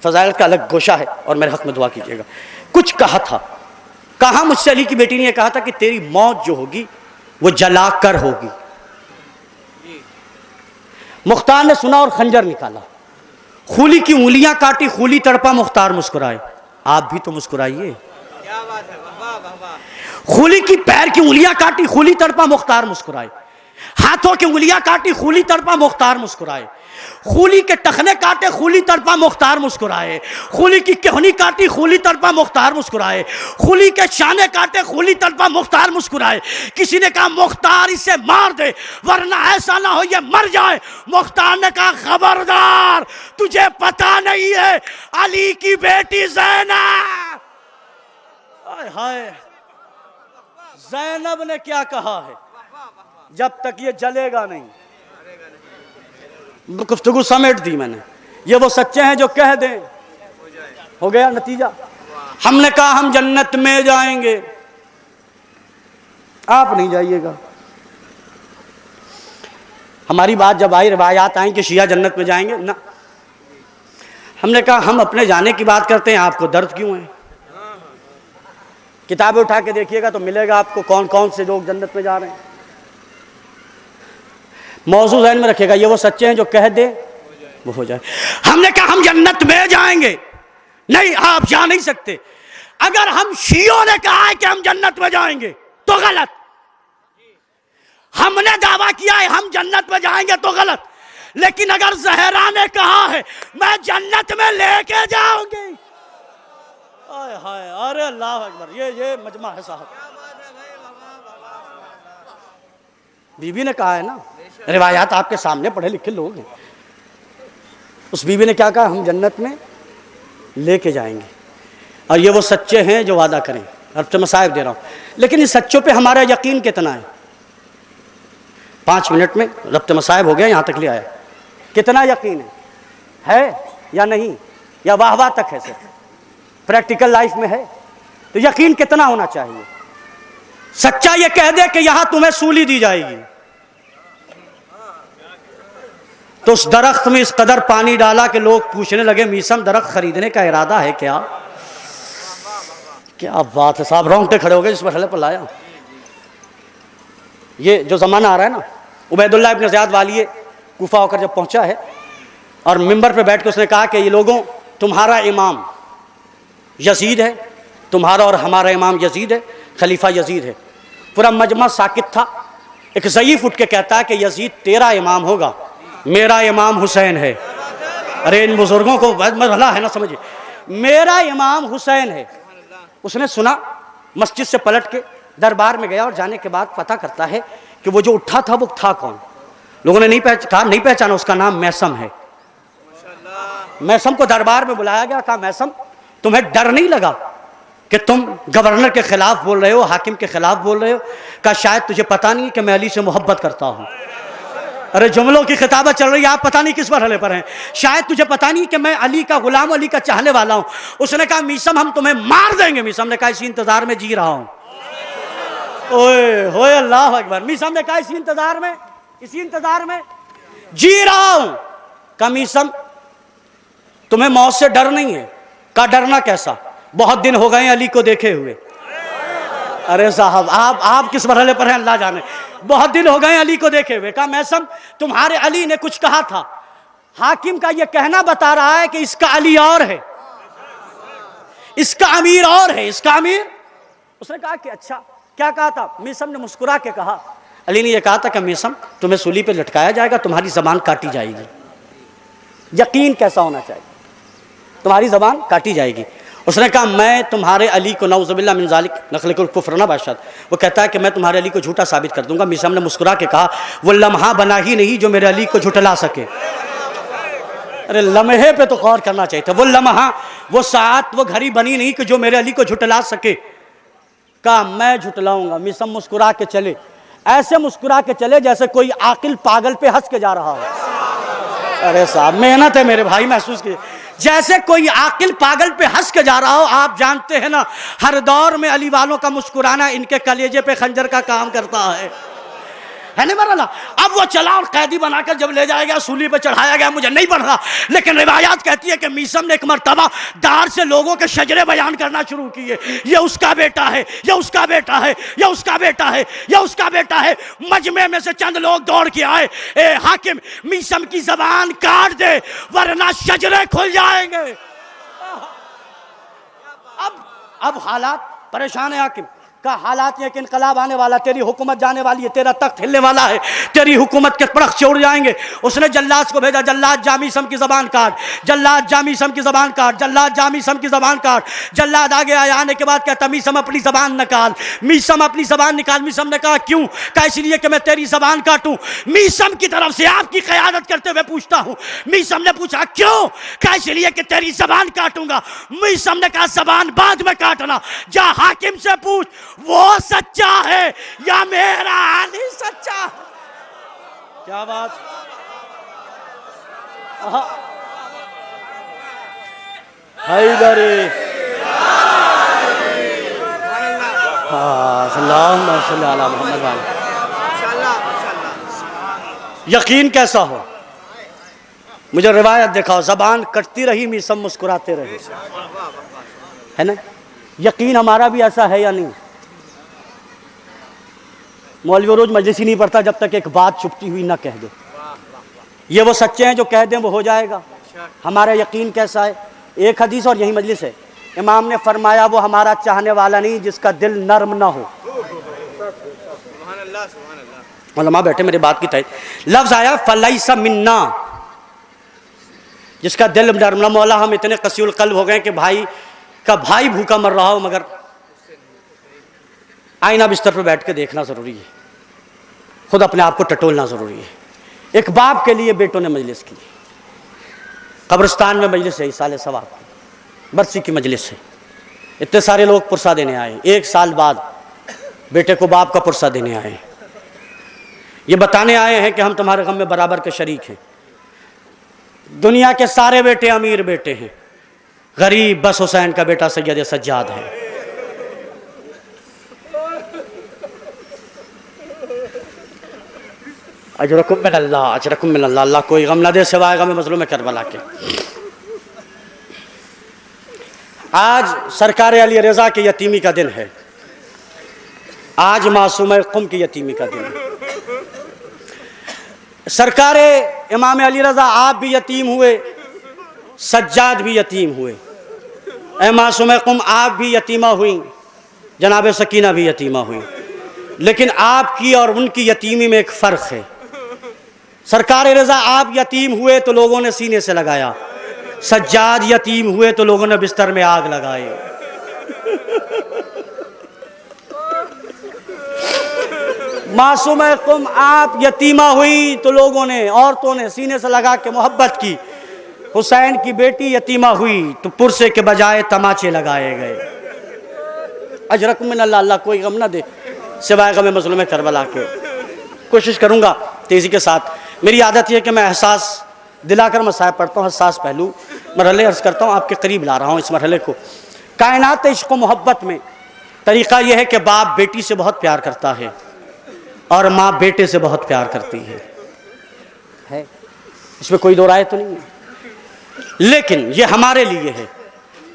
फजाइल का अलग गोशा है और मेरे हक में दुआ कीजिएगा। कुछ कहा था, कहा मुझसे अली की बेटी ने यह कहा था कि तेरी मौत जो होगी वो जलाकर होगी। मुख्तार ने सुना और खंजर निकाला, खूली की उंगलियां काटी, खूली तड़पा, मुख्तार मुस्कुराए। आप भी तो मुस्कुराइए। खूली की पैर की उंगलियां काटी, खूली तड़पा, मुख्तार मुस्कुराए। हाथों की उंगलियां काटी, खूली तड़पा, मुख्तार मुस्कुराए। खूली के टखने काटे, खूली तड़पा, मुख्तार मुस्कुराए। खूली की केहनी काटी, खूली तड़पा, मुख्तार मुस्कुराए। खूली के शाने काटे, खूली तड़पा, मुख्तार मुस्कुराए। किसी ने कहा मुख्तार इसे मार दे वरना ऐसा ना हो ये मर जाए। मुख्तार ने कहा खबरदार, तुझे पता नहीं है अली की बेटी ज़ैनब। हाय हाय, ज़ैनब ने क्या कहा है, जब तक ये जलेगा नहीं। गुफ्तगू समेट दी मैंने। ये वो सच्चे हैं जो कह दें, हो गया नतीजा। हमने कहा हम जन्नत में जाएंगे, आप नहीं जाइएगा। हमारी बात जब आई, रिवायात आई कि शिया जन्नत में जाएंगे ना, हमने कहा हम अपने जाने की बात करते हैं, आपको दर्द क्यों है? किताबें उठा के देखिएगा तो मिलेगा आपको कौन कौन से लोग जन्नत में जा रहे हैं। मौजू ज़हन में रखेगा, ये वो सच्चे हैं जो कह दे वो हो जाए। हमने कहा हम जन्नत में जाएंगे, नहीं आप जा नहीं सकते। अगर हम शियों ने कहा है कि हम जन्नत में जाएंगे तो गलत, हमने दावा किया है हम जन्नत में जाएंगे तो गलत। लेकिन अगर ज़हरा ने कहा है मैं जन्नत में लेके जाऊंगी, हाय हाय, अरे अल्लाह अकबर, ये मजमा है साहब। बीबी ने कहा है ना, रिवायात आपके सामने, पढ़े लिखे लोग हैं। उस बीबी ने क्या कहा, हम जन्नत में लेके जाएंगे। और ये वो सच्चे हैं जो वादा करें। अब तो मैं साहिब दे रहा हूं, लेकिन इन सच्चों पे हमारा यकीन कितना है? 5 मिनट में रब्त मसाइब हो गया, यहां तक ले आया। कितना यकीन है या नहीं, या वाह वाह तक है? सिर्फ प्रैक्टिकल लाइफ में है तो यकीन कितना होना चाहिए? सच्चा ये कह दे कि यहां तुम्हें सूली दी जाएगी, तो उस दरख्त में इस कदर पानी डाला कि लोग पूछने लगे मीसम दरख्त खरीदने का इरादा है क्या? क्या बात है साहब, रोंगटे खड़े हो गए इस मसले पर लाया। ये जो जमाना आ रहा है ना, उबैदुल्लाह इब्न ज़ियाद वाली कूफा होकर जब पहुंचा है और मिंबर पे बैठ के उसने कहा कि ये लोगों, तुम्हारा इमाम यजीद है, तुम्हारा और हमारा इमाम यजीद है, खलीफा यजीद है। पूरा मजमा साकित था। एक ज़ईफ उठ के कहता है कि यजीद तेरा इमाम होगा, मेरा इमाम हुसैन है। अरे इन बुजुर्गों को मसला है ना, समझिए, मेरा इमाम हुसैन है। उसने सुना, मस्जिद से पलट के दरबार में गया और जाने के बाद पता करता है कि वो जो उठा था वो था कौन। लोगों ने नहीं पहचाना, उसका नाम मैसम है। मैसम को दरबार में बुलाया गया, कहा मैसम तुम्हें डर नहीं लगा कि तुम गवर्नर के खिलाफ बोल रहे हो, हाकिम के खिलाफ बोल रहे हो? कहा शायद तुझे पता नहीं कि मैं अली से मोहब्बत करता हूं। अरे जुमलों की खिताबत चल रही है, आप पता नहीं किस मरहले पर हैं। शायद तुझे पता नहीं कि मैं अली का गुलाम, अली का चाहने वाला हूं। उसने कहा मीसम हम तुम्हें मार देंगे। मीसम ने कहा इसी इंतजार में जी रहा हूं। ओए होए अल्लाह अकबर। मीसम ने कहा इसी इंतजार में जी रहा हूं। कहा मीसम तुम्हें मौत से डर नहीं है? कहा डरना कैसा, बहुत दिन हो गए अली को देखे हुए। अरे साहब आप किस मरहले पर हैं अल्लाह जाने। बहुत दिन हो गए अली को देखे हुए। कहा मैसम तुम्हारे अली ने कुछ कहा था, हाकिम का ये कहना बता रहा है कि इसका अली और है, इसका अमीर और है, इसका अमीर। उसने कहा कि अच्छा क्या कहा था? मीसम ने मुस्कुरा के कहा, अली ने यह कहा था कि मीसम तुम्हें सूली पे लटकाया जाएगा, तुम्हारी जबान काटी जाएगी। यकीन कैसा होना चाहिए, तुम्हारी जबान काटी जाएगी। उसने कहा मैं तुम्हारे अली को नऊज़ुबिल्लाह मिन ज़ालिक नक़ल कुफ़्र ना बादशाह, वो कहता है कि मैं तुम्हारे अली को झूठा साबित कर दूंगा। मीसम ने मुस्कुरा के कहा वो लम्हा बना ही नहीं जो मेरे अली को झुठला सके। अरे लम्हे पे तो गौर करना चाहिए था। वो लम्हा, वो सात, वो घड़ी बनी नहीं कि जो मेरे अली को झुठला सके। कहा मैं झुठलाऊंगा। मीसम मुस्कुरा के चले, ऐसे मुस्कुरा के चले जैसे कोई आकिल पागल पे हंस के जा रहा हो। अरे साहब मेहनत है मेरे भाई, महसूस कीजिए, जैसे कोई आकिल पागल पे हंस के जा रहा हो। आप जानते हैं ना, हर दौर में अली वालों का मुस्कुराना इनके कलेजे पे खंजर का काम करता है। है ना मरला। अब वो चला और कैदी बनाकर जब ले जाया गया, सूली पे चढ़ाया गया, मुझे नहीं पढ़ना, लेकिन रिवायात कहती है कि मीसम ने एक मर्तबा दार से लोगों के शजरे बयान करना शुरू किए, ये उसका बेटा है, ये उसका बेटा है, ये उसका बेटा है, ये उसका बेटा है। मजमे में से चंद लोग दौड़ के आए, ए हाकिम मीसम की जबान काट दे वरना शजरे खुल जाएंगे। अब हालात परेशान है हाकिम का, हालात ये कि इनकलाब आने वाला, तेरी हुकूमत जाने वाली है, तेरा तख्त हिलने वाला है, तेरी हुकूमत के पड़ख से उड़ जाएंगे। उसने जल्लाद को भेजा, जल्लाद जा मीसम की जबान काट, जल्लाद जा मीसम की जबान काट, जल्लाद जा मीसम की जबान काट। जल्लाद आगे आया, आने के बाद कहता मीसम अपनी जबान निकाल, मीसम अपनी जबान निकाल। मीसम ने कहा क्यों? कहा इसलिए कि मैं तेरी जबान काटूं। मीसम की तरफ से आपकी क़यादत करते हुए पूछता हूं। मीसम ने पूछा क्यों? कहा इसलिए कि तेरी जबान काटूंगा। मीसम ने कहा जबान बाद में काटना, जा हाकिम से पूछ वो सच्चा है या मेरा अली सच्चा। क्या बात, हैदरी यकीन कैसा हो? मुझे रिवायत दिखाओ, जबान कटती रही, मीसम मुस्कुराते रहे, है ना? यकीन हमारा भी ऐसा है या नहीं? मौलवी रोज मजलिस ही नहीं पढ़ता जब तक एक बात चुपती हुई ना कह दे। ये वो सच्चे हैं जो कह दें वो हो जाएगा। हमारा यकीन कैसा है? एक हदीस और यही मजलिस है, इमाम ने फरमाया वो हमारा चाहने वाला नहीं जिसका दिल नर्म ना हो। उलमा बैठे मेरी बात की तय, लफ्ज आया फलैसा मिन्ना, जिसका दिल नर्म ना। मौला हम इतने कसीउल कल्ब हो गए कि भाई का भाई भूखा मर रहा हो मगर आईना बिस्तर पर बैठ के देखना ज़रूरी है, खुद अपने आप को टटोलना ज़रूरी है। एक बाप के लिए बेटों ने मजलिस की, कब्रिस्तान में मजलिस है, साले सवाब बरसी की मजलिस है, इतने सारे लोग पुरसा देने आए। 1 साल बाद बेटे को बाप का पुरसा देने आए, ये बताने आए हैं कि हम तुम्हारे गम में बराबर के शरीक हैं। दुनिया के सारे बेटे अमीर बेटे हैं, गरीब बस हुसैन का बेटा सैयद सज्जाद है। अजरकुम मिनल्लाह, अजरकुम मिनल्लाह, अल्लाह कोई गम ना दे सिवाय गम मज़लूम करबला के। आज सरकार अली रज़ा के यतीमी का दिन है, आज मासूम क़ुम की यतीमी का दिन है। सरकार इमाम अली रज़ा आप भी यतीम हुए, सज्जाद भी यतीम हुए, ए मासूम क़ुम आप भी यतीमा हुई, जनाब सकीना भी यतीमा हुई, लेकिन आपकी और उनकी यतीमी में एक फ़र्क है। सरकार रज़ा आप यतीम हुए तो लोगों ने सीने से लगाया, सज्जाद यतीम हुए तो लोगों ने बिस्तर में आग लगाई। मासूम क़ुम आप यतीमा हुई तो लोगों ने, औरतों ने सीने से लगा के मोहब्बत की। हुसैन की बेटी यतीमा हुई तो पुरसे के बजाय तमाचे लगाए गए। अजरकुम मिनल्लाह, अल्लाह कोई गम ना दे सिवाय गम मज़लूम करबला के। कोशिश करूँगा तेज़ी के साथ। मेरी आदत यह है कि मैं एहसास दिलाकर मसाइब पढ़ता हूँ, हसास पहलू मरहले अर्ज़ करता हूँ, आपके करीब ला रहा हूँ इस मरहले को। कायनात इश्क़ व मोहब्बत में तरीक़ा यह है कि बाप बेटी से बहुत प्यार करता है और माँ बेटे से बहुत प्यार करती है, इसमें कोई दो राय तो नहीं है। लेकिन ये हमारे लिए है,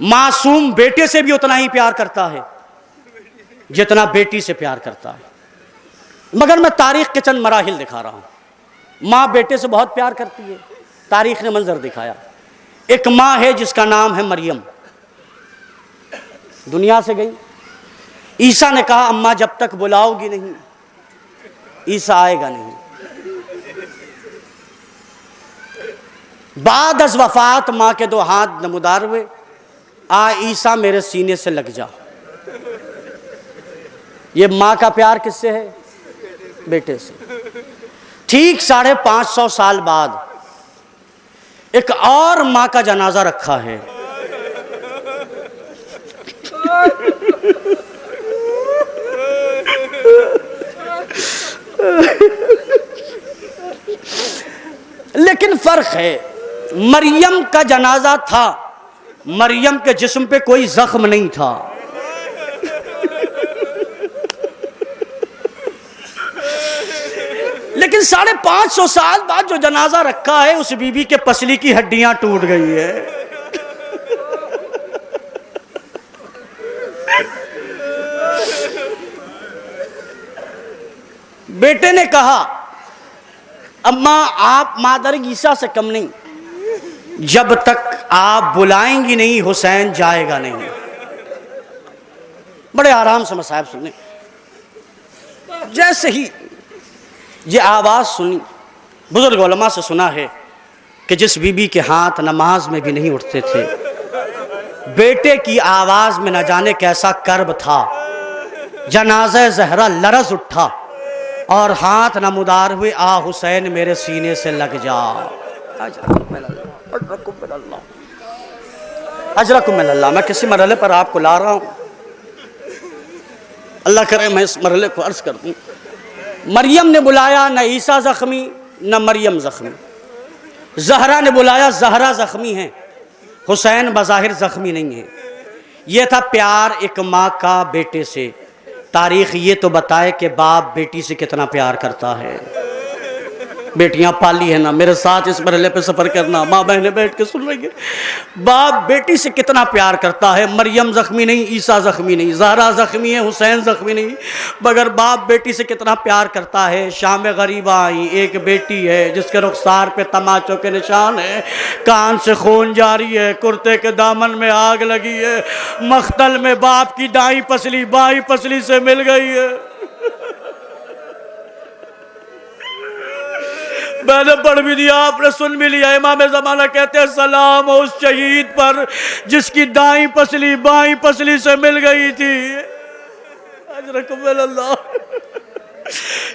मासूम बेटे से भी उतना ही प्यार करता है जितना बेटी से प्यार करता है। मगर मैं तारीख़ के चंद मराहिल दिखा रहा हूँ। माँ बेटे से बहुत प्यार करती है, तारीख़ ने मंजर दिखाया। एक माँ है जिसका नाम है मरियम, दुनिया से गई। ईसा ने कहा अम्मा जब तक बुलाओगी नहीं ईसा आएगा नहीं। बाद अज़ वफ़ात माँ के 2 हाथ नमूदार हुए, आ ईसा मेरे सीने से लग जा। ये माँ का प्यार किससे है? बेटे से। ठीक 550 साल बाद एक और माँ का जनाजा रखा है। लेकिन फर्क है, मरियम का जनाजा था, मरियम के जिस्म पे कोई जख्म नहीं था। लेकिन 550 साल बाद जो जनाजा रखा है उस बीबी के पसली की हड्डियां टूट गई है। बेटे ने कहा, अम्मा आप मादर ईसा से कम नहीं, जब तक आप बुलाएंगी नहीं हुसैन जाएगा नहीं। बड़े आराम से मसाहब सुने। जैसे ही ये आवाज सुनी, बुजुर्ग उलमा से सुना है कि जिस बीबी के हाथ नमाज में भी नहीं उठते थे, बेटे की आवाज में न जाने कैसा कर्ब था, जनाज़े ज़हरा लरज़ उठा और हाथ नमुदार हुए, आ हुसैन मेरे सीने से लग जा। अजरकुम मिनल्लाह। मैं किसी मरहले पर आपको ला रहा हूँ, अल्लाह करे मैं इस मरहले को अर्ज कर दूँ। मरियम ने बुलाया, न ईसा जख्मी न मरियम जख्मी। जहरा ने बुलाया, जहरा जख्मी है, हुसैन बज़ाहिर जख्मी नहीं है। यह था प्यार एक माँ का बेटे से। तारीख ये तो बताए कि बाप बेटी से कितना प्यार करता है। बेटियां पाली है ना, मेरे साथ इस मरहले पे सफर करना, माँ बहनें बैठ के सुन रही है। बाप बेटी से कितना प्यार करता है। मरियम जख्मी नहीं, ईसा जख्मी नहीं, ज़हरा जख्मी है, हुसैन जख्मी नहीं, मगर बाप बेटी से कितना प्यार करता है। शाम गरीबा आई, एक बेटी है जिसके रुखसार पे तमाचों के निशान है, कान से खून जारी है, कुर्ते के दामन में आग लगी है, मख्तल में बाप की दाई पसली बाई पसली से मिल गई है। मैंने पढ़ भी दिया, आपने सुन भी लिया। इमाम ज़माना कहते हैं, सलाम उस शहीद पर जिसकी दाई पसली बाई पसली से मिल गई थी। अजरकुमुल्लाह।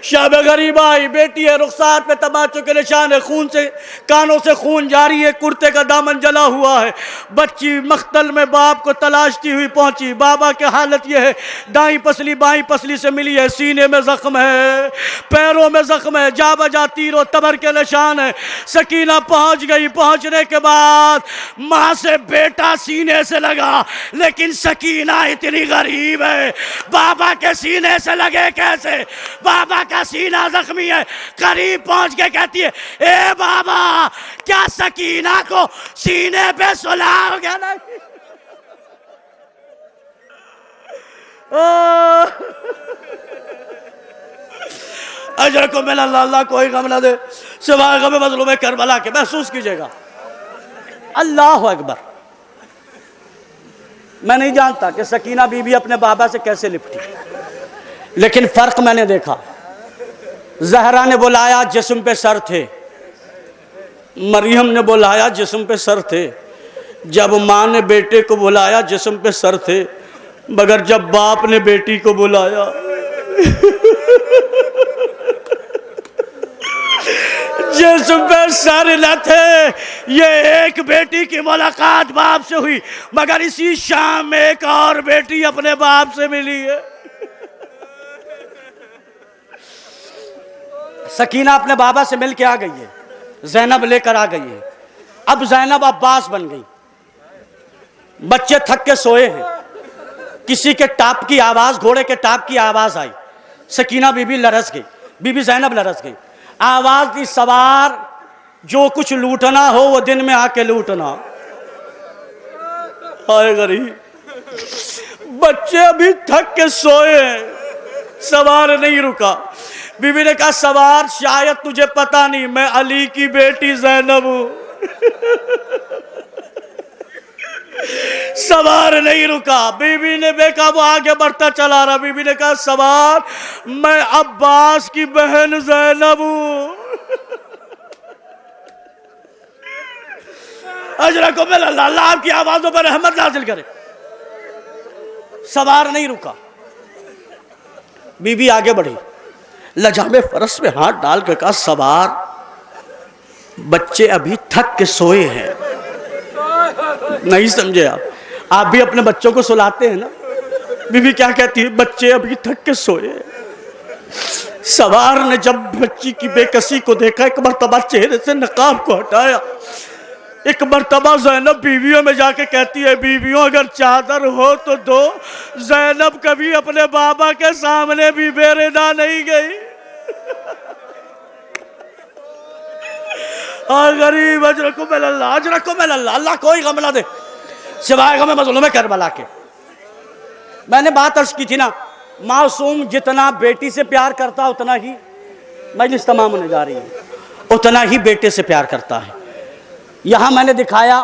शाब गरीबा आई, बेटी है, रुखसार पे तमाचों के निशान है, खून से कानों से खून जारी है, कुर्ते का दामन जला हुआ है। बच्ची मख्तल में बाप को तलाशती हुई पहुंची। बाबा की हालत यह है, दाई पसली बाई पसली से मिली है, सीने में जख्म है, पैरों में जख्म है, जा बजा तीरों तबर के निशान है। सकीना पहुंच गई। पहुंचने के बाद माँ से बेटा सीने से लगा, लेकिन सकीना इतनी गरीब है, बाबा के सीने से लगे कैसे? बाबा का सीना जख्मी है। करीब पहुंच के कहती है, ए बाबा, क्या सकीना को सीने पे सुलाओगे ना? अजर को मिला, अल्लाह कोई गम ना दे सिवाय गम मज़लूम करबला के। महसूस कीजिएगा। अल्लाह अकबर। मैं नहीं जानता कि सकीना बीबी अपने बाबा से कैसे लिपटी, लेकिन फर्क मैंने देखा। जहरा ने बुलाया, जिस्म पे सर थे। मरियम ने बुलाया, जिस्म पे सर थे। जब माँ ने बेटे को बुलाया, जिस्म पे सर थे, मगर जब बाप ने बेटी को बुलाया जिस्म पे सर न थे। ये एक बेटी की मुलाकात बाप से हुई, मगर इसी शाम में एक और बेटी अपने बाप से मिली है। सकीना अपने बाबा से मिल के आ गई है, ज़ैनब लेकर आ गई है। अब ज़ैनब अब्बास बन गई। बच्चे थक के सोए हैं, किसी के टाप की आवाज, घोड़े के टाप की आवाज आई। सकीना बीबी लरस गई, बीबी ज़ैनब लरस गई। आवाज दी, सवार जो कुछ लूटना हो वो दिन में आके लूटना। हाय गरीब, बच्चे अभी थक के सोए हैं, सवार नहीं रुका। बीबी ने कहा, सवार शायद तुझे पता नहीं, मैं अली की बेटी ज़ैनब हूं। सवार नहीं रुका। बीबी ने देखा वो आगे बढ़ता चला रहा। बीबी ने कहा, सवार मैं अब्बास की बहन ज़ैनब हूं। अजरकुम मिनल्लाह। अल्लाह आपकी आवाजों पर रहमत नाज़िल करे। सवार नहीं रुका। बीबी आगे बढ़ी, लजामे फरस में हाथ डाल कर कहा, सवार बच्चे अभी थक के सोए हैं। नहीं समझे आप भी अपने बच्चों को सुलाते हैं ना। बीबी क्या कहती है, बच्चे अभी थक के सोए हैं। सवार ने जब बच्ची की बेकसी को देखा, एक मर्तबा चेहरे से नकाब को हटाया। एक मर्तबा ज़ैनब बीवियों में जाके कहती है, बीवियों अगर चादर हो तो दो। ज़ैनब कभी अपने बाबा के सामने भी बेरेदा नहीं गई। गरीब अजरकुम अल्लाह, अजरकुम अल्लाह, अल्लाह कोई गम ना दे सिवाय गम मज़लूम करबला के। मैंने बात अर्ज की थी ना, मासूम जितना बेटी से प्यार करता उतना ही मजलिस तमाम होने जा रही है, उतना ही बेटे से प्यार करता है। यहाँ मैंने दिखाया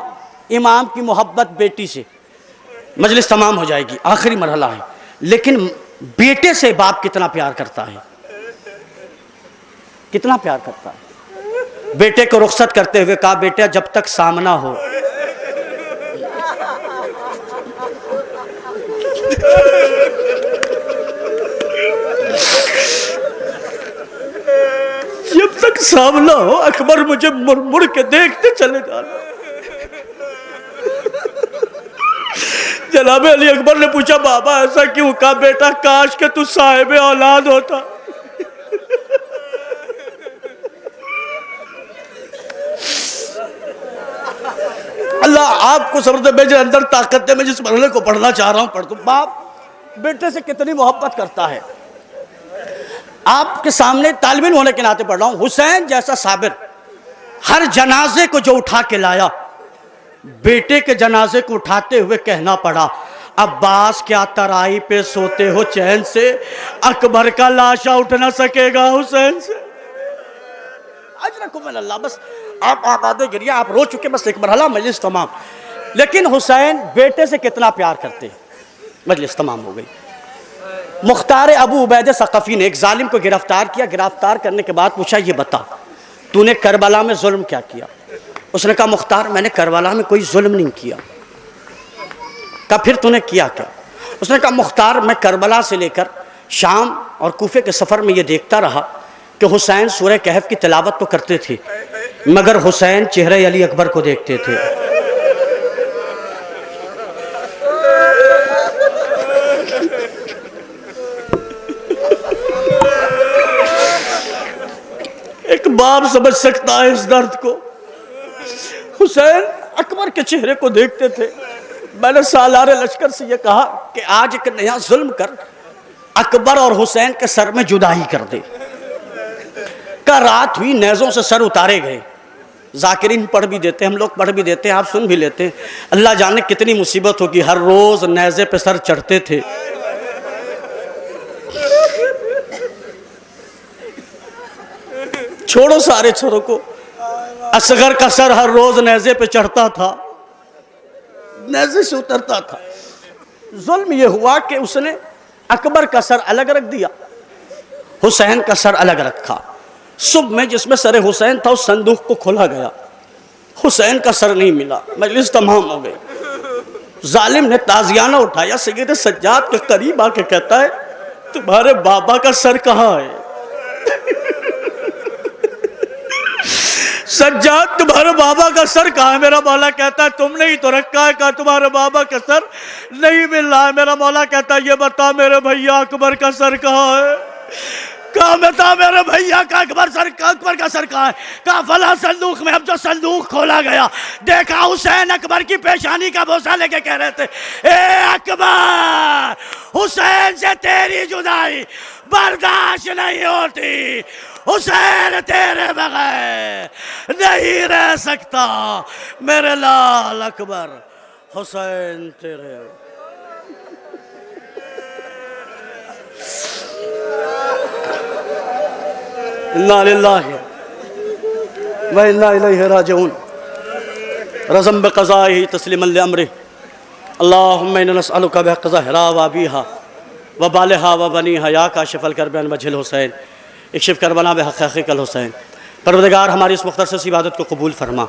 इमाम की मोहब्बत बेटी से, मजलिस तमाम हो जाएगी, आखिरी मरहला है। लेकिन बेटे से बाप कितना प्यार करता है, कितना प्यार करता है। बेटे को रुखसत करते हुए कहा, बेटा जब तक सामना हो जब तक सामना हो अकबर मुझे मुड़ मुड़ के देखते चले जाना। जनाब अली अकबर ने पूछा, बाबा ऐसा क्यों? कहा, बेटा काश के तू साहिब औलाद होता। अल्लाह आपको समझते मेरे अंदर ताकत है, मैं जिस मरहले को पढ़ना चाह रहा हूं पढ़ दो। बाप बेटे से कितनी मोहब्बत करता है। आपके सामने तालिब इल्म होने के नाते पढ़ रहा हूं। हुसैन जैसा साबिर हर जनाजे को जो उठा के लाया, बेटे के जनाजे को उठाते हुए कहना पड़ा, अब्बास क्या तराई पे सोते हो चैन से, अकबर का लाशा उठ ना सकेगा हुसैन से। अल्लाह, बस आप आबाद गिरिया, आप रो चुके, बस एक मरहला मजलिस तमाम। लेकिन हुसैन बेटे से कितना प्यार करते हैं, मजलिस तमाम हो गई। मुख्तार अबू उबैद सक़फ़ी ने एक जालिम को गिरफ्तार किया। गिरफ्तार करने के बाद पूछा, ये बता तूने करबला में जुल्म क्या किया? उसने कहा, मुख्तार मैंने करबला में कोई जुल्म नहीं किया। कहा, फिर तूने किया क्या? उसने कहा, मुख्तार मैं करबला से लेकर शाम और कूफे के सफ़र में ये देखता रहा कि हुसैन सूरह कहफ की तिलावत तो करते थे, मगर हुसैन चेहरे अली अकबर को देखते थे। एक बाप समझ सकता है इस दर्द को। हुसैन अकबर के चेहरे को देखते थे। मैंने सालारे लश्कर से यह कहा कि आज एक नया जुल्म कर, अकबर और हुसैन के सर में जुदाई कर दे। का रात हुई, नेज़ों से सर उतारे गए। जाकिरीन पढ़ भी देते, हम लोग पढ़ भी देते हैं, आप सुन भी लेते हैं। अल्लाह जाने कितनी मुसीबत होगी, हर रोज नेज़े पे सर चढ़ते थे। छोड़ो सारे सरों को, असगर का सर हर रोज नेज़े पे चढ़ता था, नेज़े से उतरता था। जुल्म यह हुआ कि उसने अकबर का सर अलग रख दिया, हुसैन का सर अलग रखा। सुबह में जिसमें सर हुसैन था उस संदूक को खोला गया, हुसैन का सर नहीं मिला। मजलिस तमाम हो गई। जालिम ने ताजियाना उठाया, सैयद सज्जाद के करीब आके कहता है, तुम्हारे बाबा का सर कहाँ है? सज्जाद तुम्हारे बाबा का सर कहाँ है? मेरा मौला कहता है, तुमने ही तो रखा है। कहा, तुम्हारे बाबा का सर नहीं मिल रहा है। मेरा मौला कहता है, ये बता मेरे भैया अकबर का सर कहाँ है? कहा, बता मेरे भैया का अकबर का सर कहाँ है? कहा, फला संदूक में। अब जो संदूक खोला गया, देखा हुसैन अकबर की पेशानी का बोसा लेके कह रहे थे, ए अकबर, हुसैन से तेरी जुदाई बर्दाश्त नहीं होती, हुसैन तेरे बगैर नहीं रह सकता, मेरे लाल अकबर हुसैन तेरे। इन्ना लिल्लाहि व इन्ना इलैहि राजिऊन। रज़म बिक़ज़ाइहि तस्लीमन लिअम्रिहि। अल्लाहुम्मा इन्ना नस्अलुका बिहक़्क़ि ज़हरा व अबीहा व बालिहा व बनीहा या काशिफ़ल कर्ब अन वजहिल हुसैन इक्शिफ़ करबना बिहक़्क़ि अख़ीकल हुसैन। परवरदिगार हमारी इस मुख़्तसर सी इबादत को कबूल फरमा,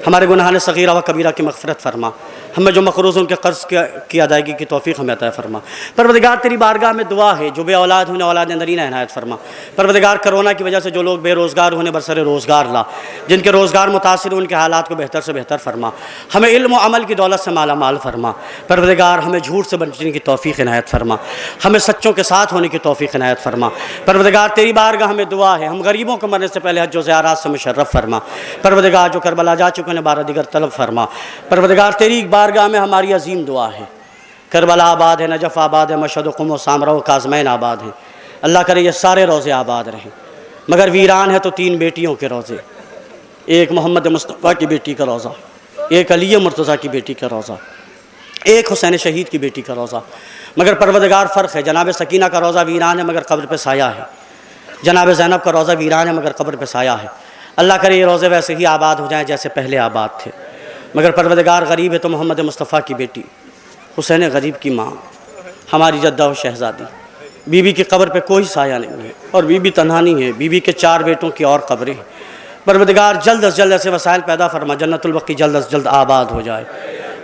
हमारे गुनाहान सग़ीरा व कबीरा की मग़फ़िरत फरमा, हमें जो मक़रूज़ उनके कर्ज़ की अदायगी की तौफ़ीक़ हमें अता फरमा। परवरदिगार तेरी बारगाह में दुआ है, जो बे औलाद होने औलाद नदरीना इनायत फरमा। परवरदिगार कोरोना की वजह से जो लोग बेरोज़गार होने बरसर रोज़गार ला, जिनके रोज़गार मुतासिर उनके हालात को बेहतर से बेहतर फरमा। हमें इल्म व अमल की दौलत से माला माल फरमा। परवरदिगार हमें झूठ से बचने की तौफ़ीक़ इनायत फरमा, हमें सच्चों के साथ होने की तौफ़ीक़ इनायत फरमा। परवरदिगार तेरी बारगाह में दुआ है, हम गरीबों को मरने से पहले हज व ज़ियारत से मुशर्रफ फरमा। परवरदिगार जो करबला जा चुके हैं 12 दिगर तलब फरमा। परवरदिगार तेरी बारगाह में हमारी अजीम दुआ है, करबला आबाद है, नजफ़ आबाद है, मशहद क़ुम सामरा काज़मैन आबाद हैं। अल्लाह करे ये सारे रोज़े आबाद रहें, मगर वीरान है तो 3 बेटियों के रोज़े, एक मोहम्मद मुस्तफ़ा की बेटी का रोज़ा, एक अली मुर्तज़ा की बेटी का रोज़ा, एक हुसैन शहीद की बेटी का रोज़ा। मगर परवरदिगार फ़र्क है, जनाब सकीना का रोज़ा वीरान है मगर कब्र पे साया है, जनाब ज़ैनब का रोज़ा वीरान है मगर कब्र पे साया है। अल्लाह करे ये रोज़े वैसे ही आबाद हो जाएं जैसे पहले आबाद थे। मगर परवरदिगार गरीब है तो मोहम्मद मुस्तफ़ा की बेटी, हुसैन गरीब की माँ, हमारी जद्दा और शहज़ादी, बीबी की कब्र पे कोई साया नहीं है और बीबी तन्हा नहीं है, बीबी के 4 बेटों की और कब्रें हैं। परवरदिगार जल्द अज जल्द ऐसे वसाइल पैदा फरमा, जन्नतुल बक़ी जल्द अज जल्द आबाद हो जाए,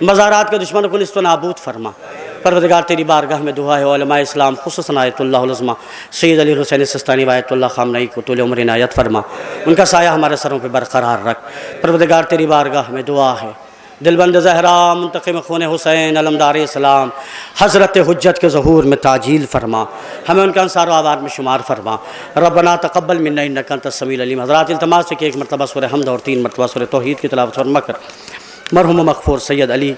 मज़ारात के दुश्मनों को निस्तो नाबूद फरमा। परवरदिगार तेरी बारगाह में दुआ है उलमाए इस्लाम खुसूसन आयतुल्लाह उल उज़्मा सैयद अली हुसैन सिस्तानी व आयतुल्लाह ख़ामनई को तूल उम्र इनायत फरमा, उनका साया हमारे सरों पर बरकरार रख। परवरदिगार तेरी बारगाह में दुआ है दिलबंद ज़हरा मुंतक़िम खून हुसैन अलमदार इस्लाम हज़रत हुज्जत के ज़हूर में ताजील फरमा, हमें उनका अंसार आबाद में शुमार फरमा। रब्बना तक़ब्बल मिन्ना इन्नका अंतस समीउल अलीम। हज़रात इल्तिमास है कि 1 मरतबा सूरह हमद और 3 मरतबा सूरह तौहीद की तिलावत फरमा कर मरहूम मग़फ़ूर सैयद अली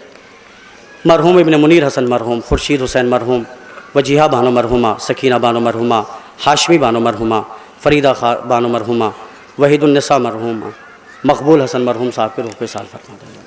मरहूम इब्न मुनीर हसन मरहूम, खुर्शीद हुसैन मरहूम, वजीहा बानो मरहूमा, सकीना बानो मरहूमा, हाशमी बानो मरहूमा, फ़रीदा बानो मरहूमा, वहीदुन्निसा मरहूमा, मकबूल हसन मरहूम साहब के रूह पे साल फरमा।